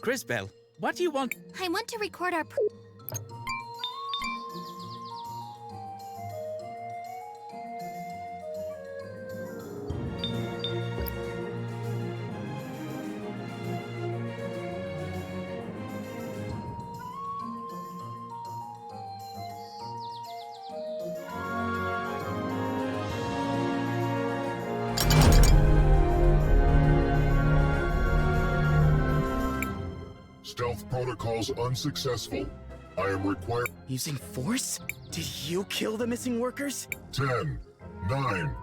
Crisbell, what do you want? I want to record our. Stealth protocols unsuccessful. I am required. Using force? Did you kill the missing workers? 10, 9,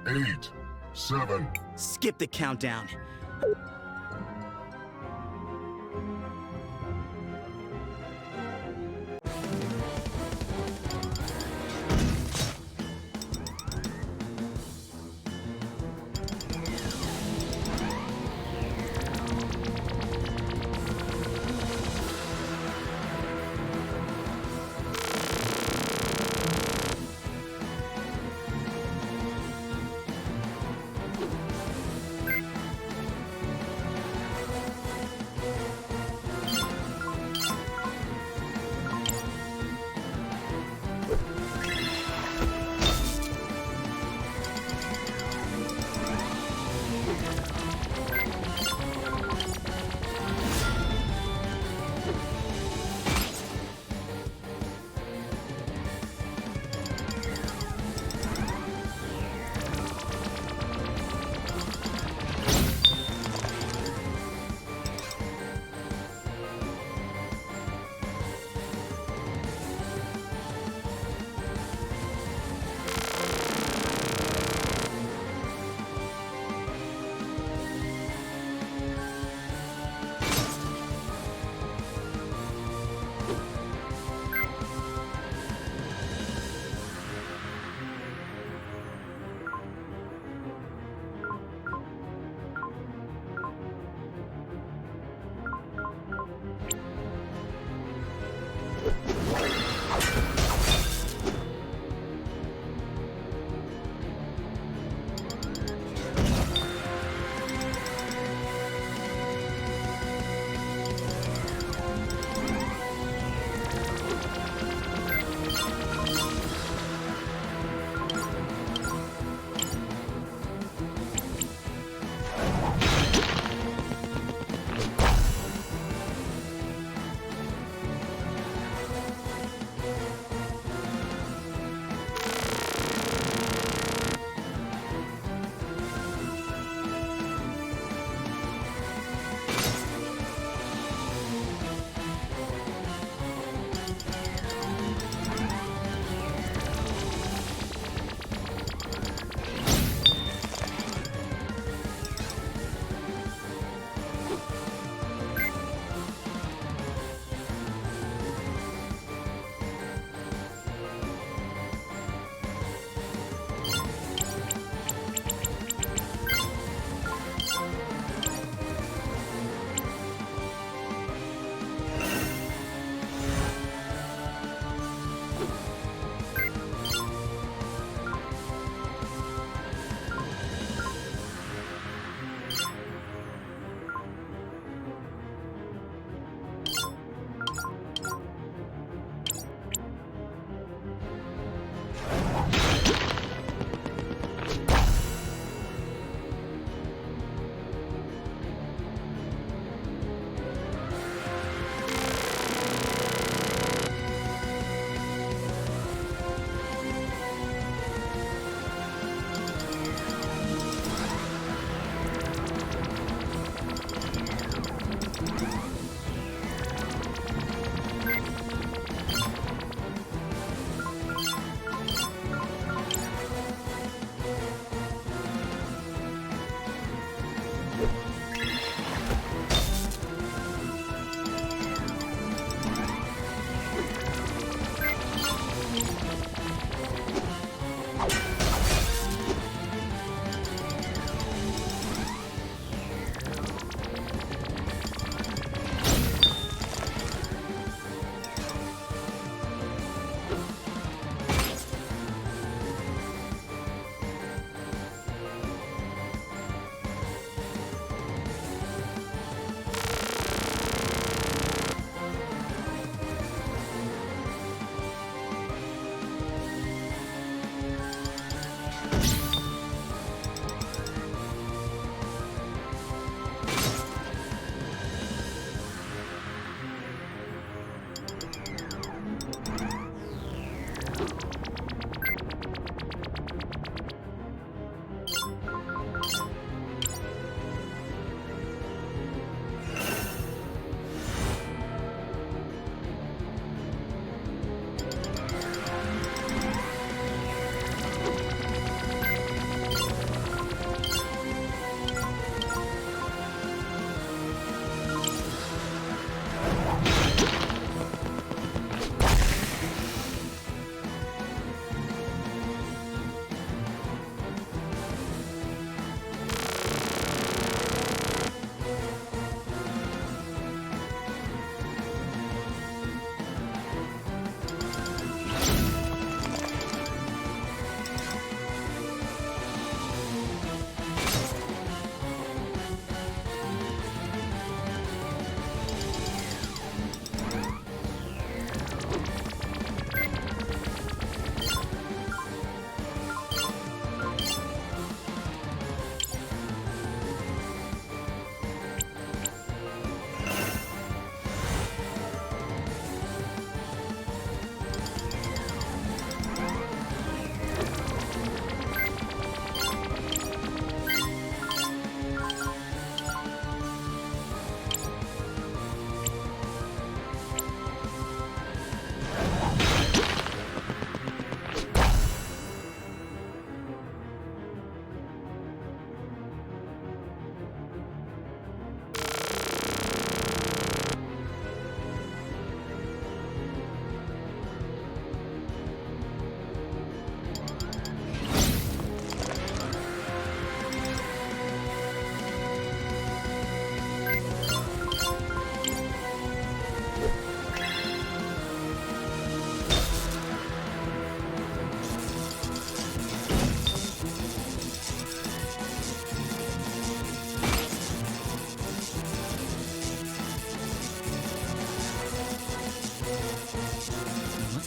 8, 7. Skip the countdown.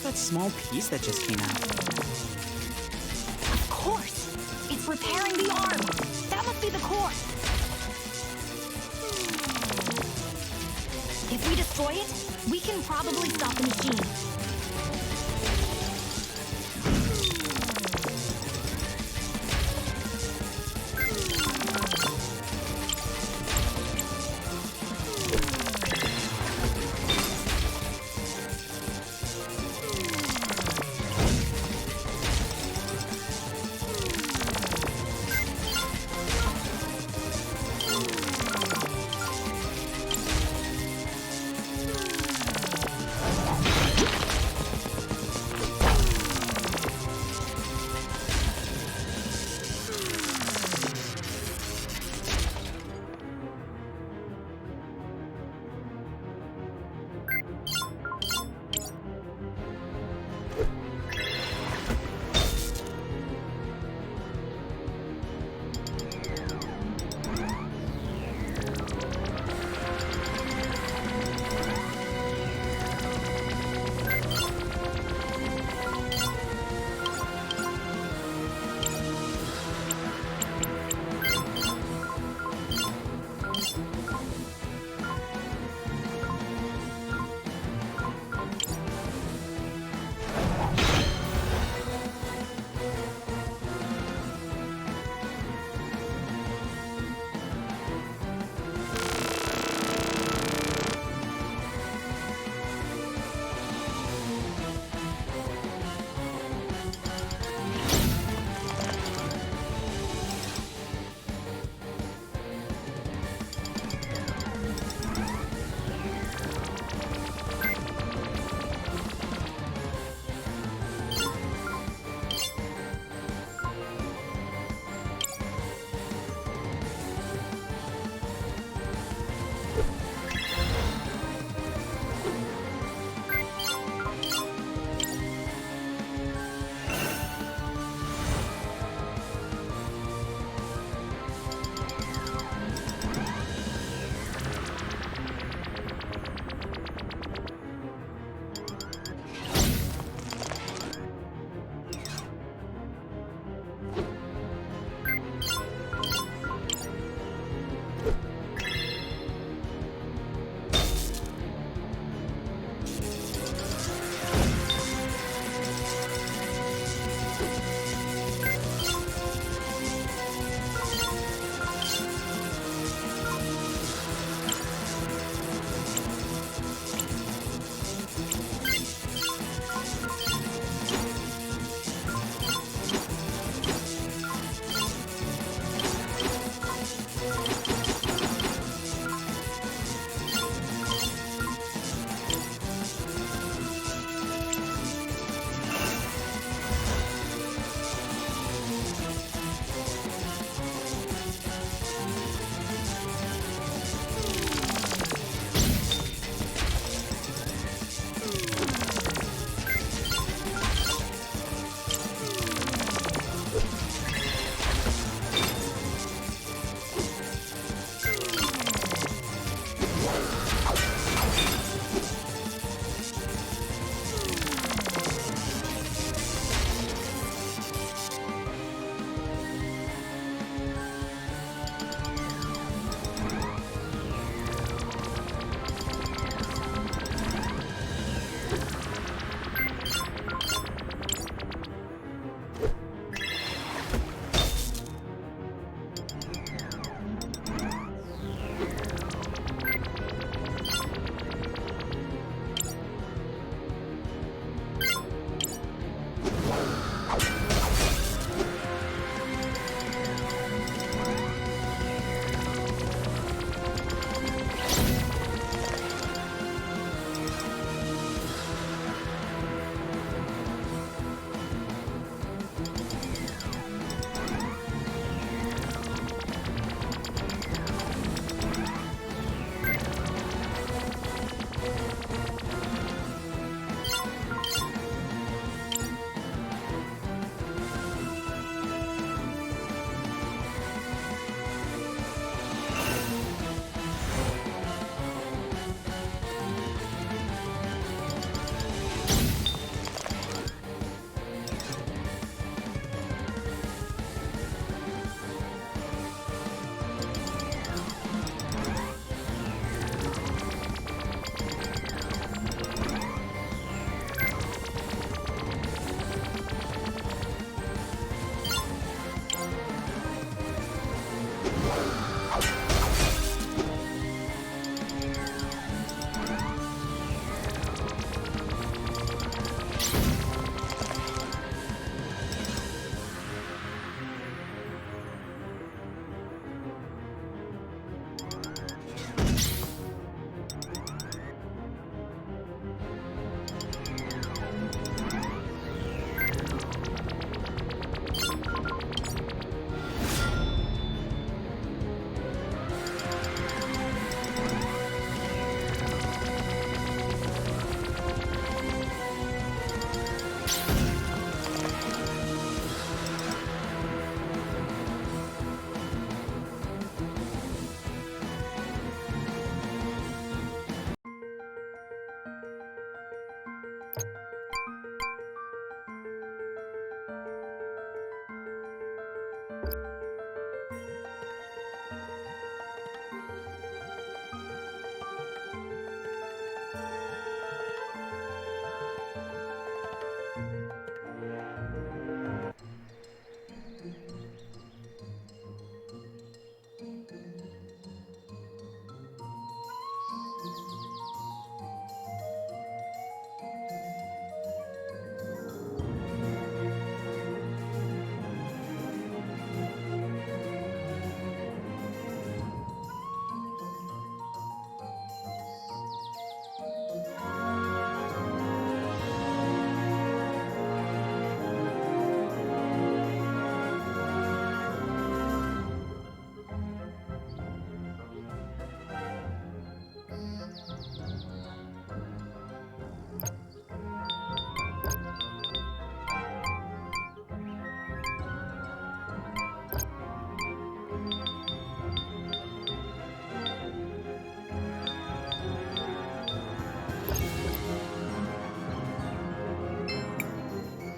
that small piece that just came out? Of course! It's repairing the arm! That must be the core! If we destroy it, we can probably stop the machine.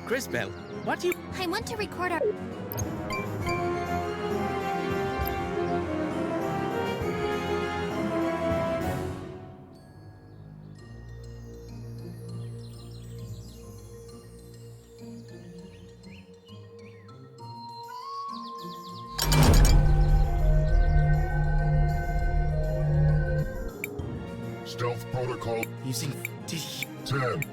Crisbell, what do you... I want to record our... Stealth protocol. Using 10.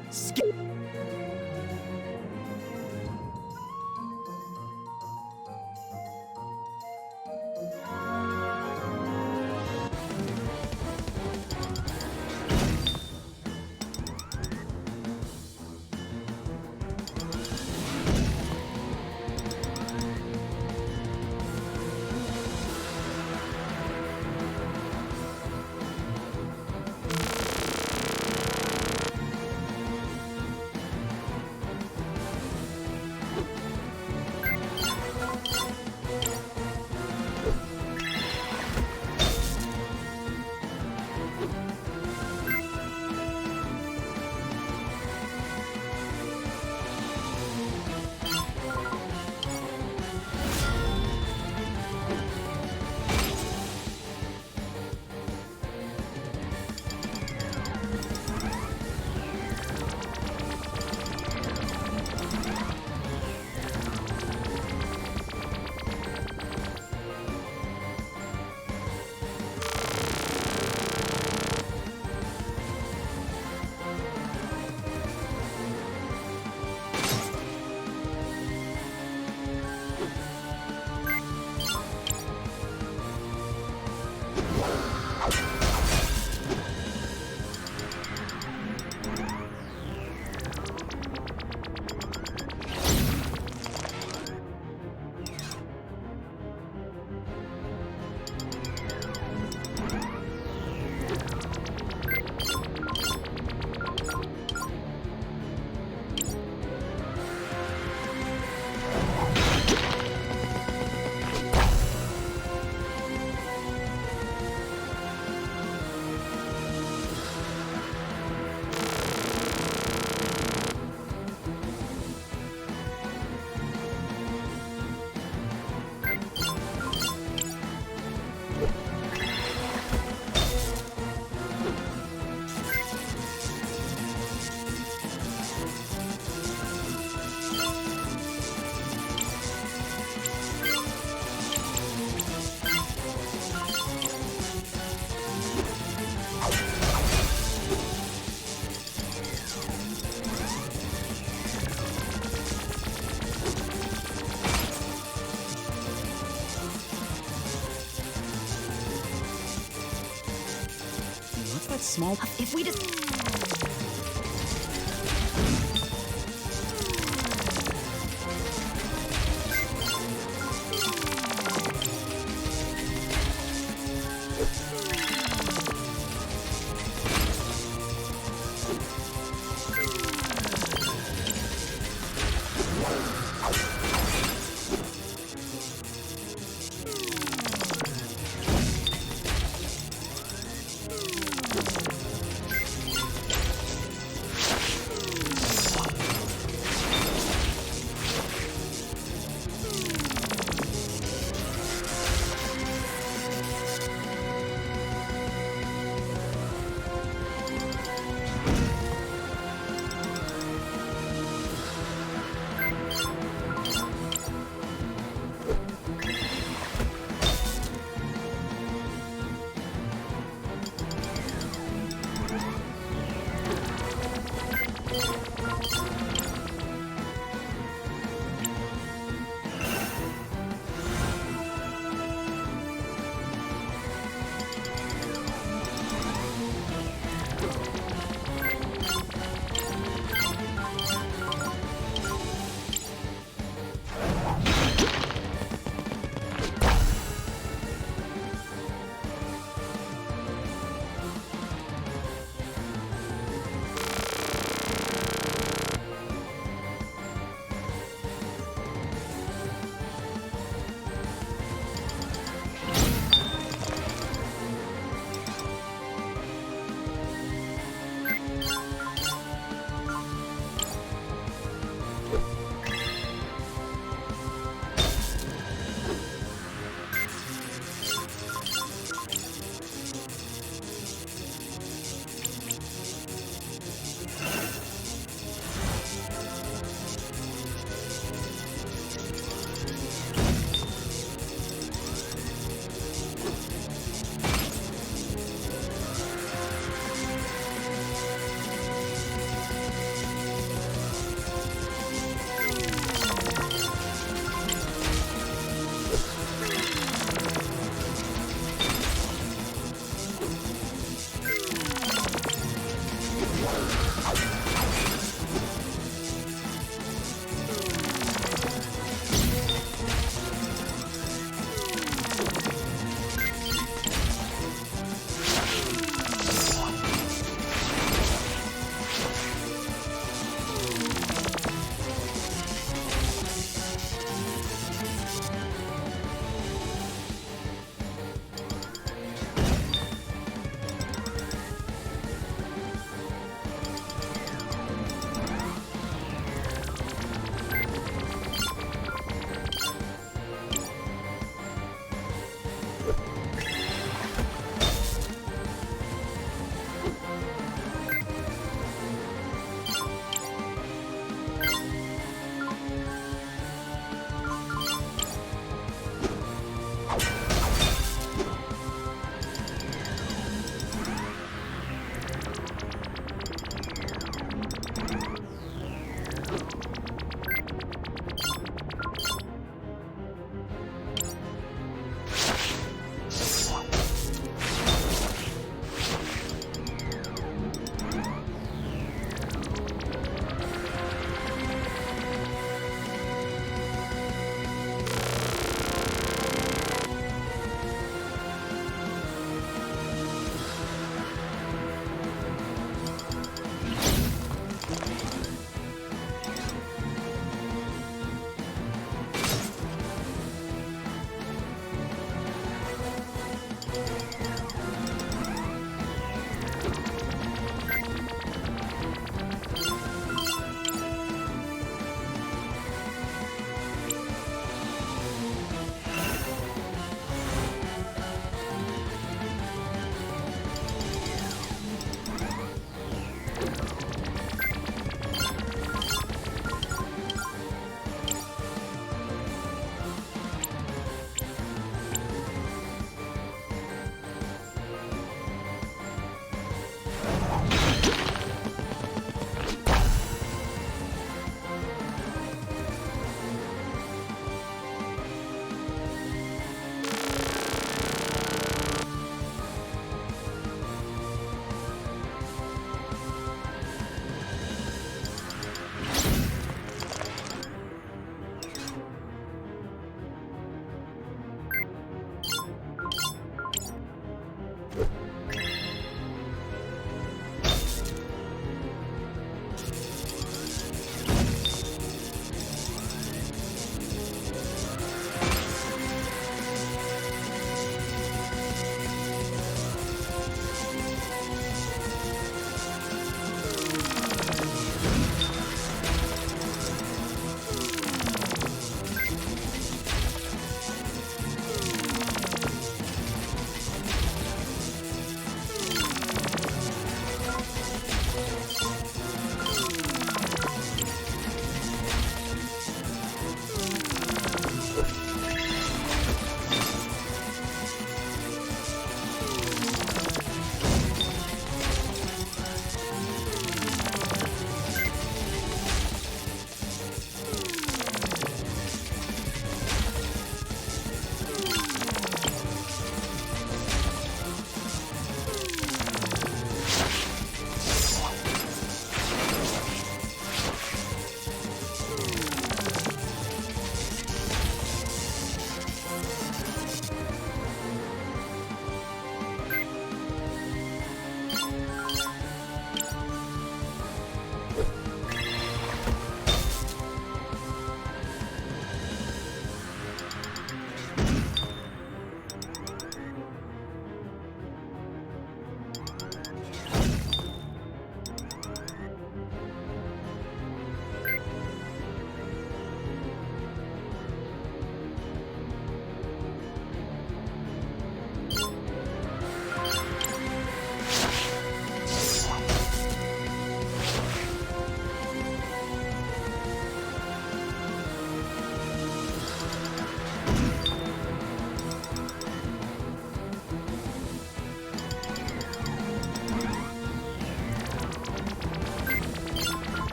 that small... If we just...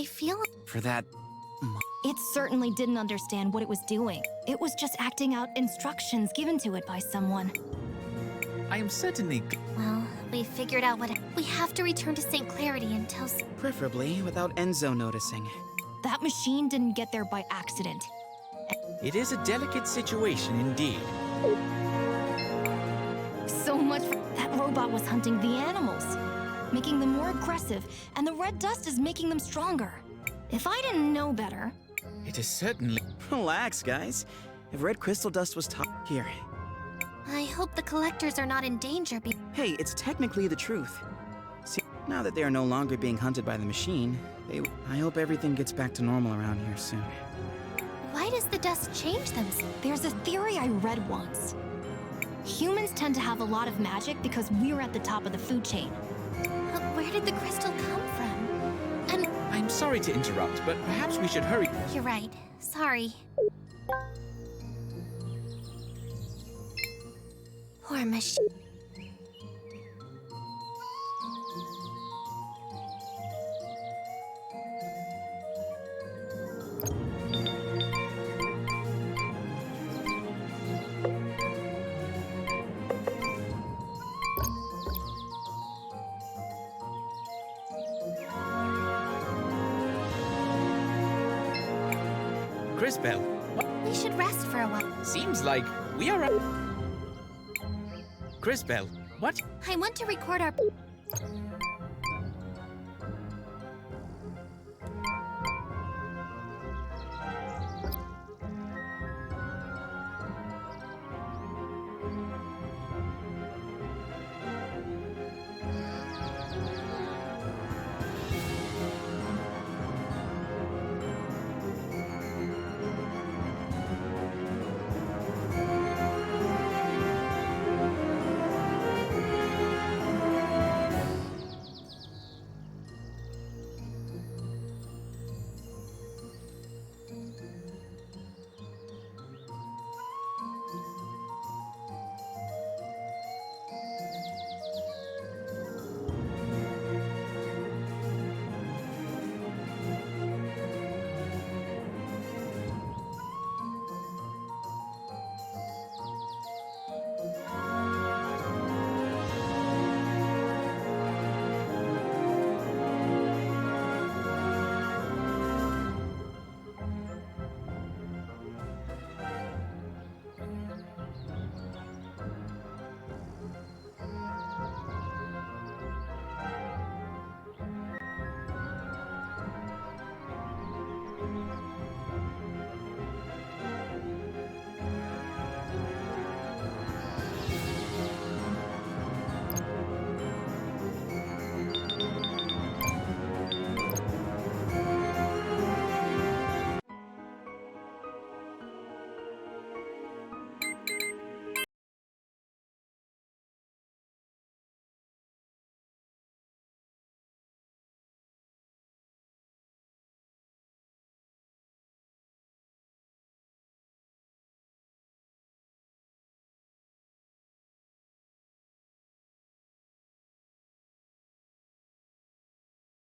I feel... For that... It certainly didn't understand what it was doing. It was just acting out instructions given to it by someone. I am certainly... Well, we figured out what... We have to return to St. Clarity until... Preferably without Enzo noticing. That machine didn't get there by accident. It is a delicate situation indeed. So much for... That robot was hunting the animals, making them more aggressive, and the red dust is making them stronger. If I didn't know better... It is certainly... Relax, guys. If red crystal dust was top... Here. I hope the collectors are not in danger Hey, it's technically the truth. See, now that they are no longer being hunted by the machine, I hope everything gets back to normal around here soon. Why does the dust change them? There's a theory I read once. Humans tend to have a lot of magic because we're at the top of the food chain. Where did the crystal come from? And... I'm sorry to interrupt, but perhaps we should hurry. You're right. Sorry. Poor machine. Crisbell, We should rest for a while. seems like we are... Crisbell, what? I want to record our...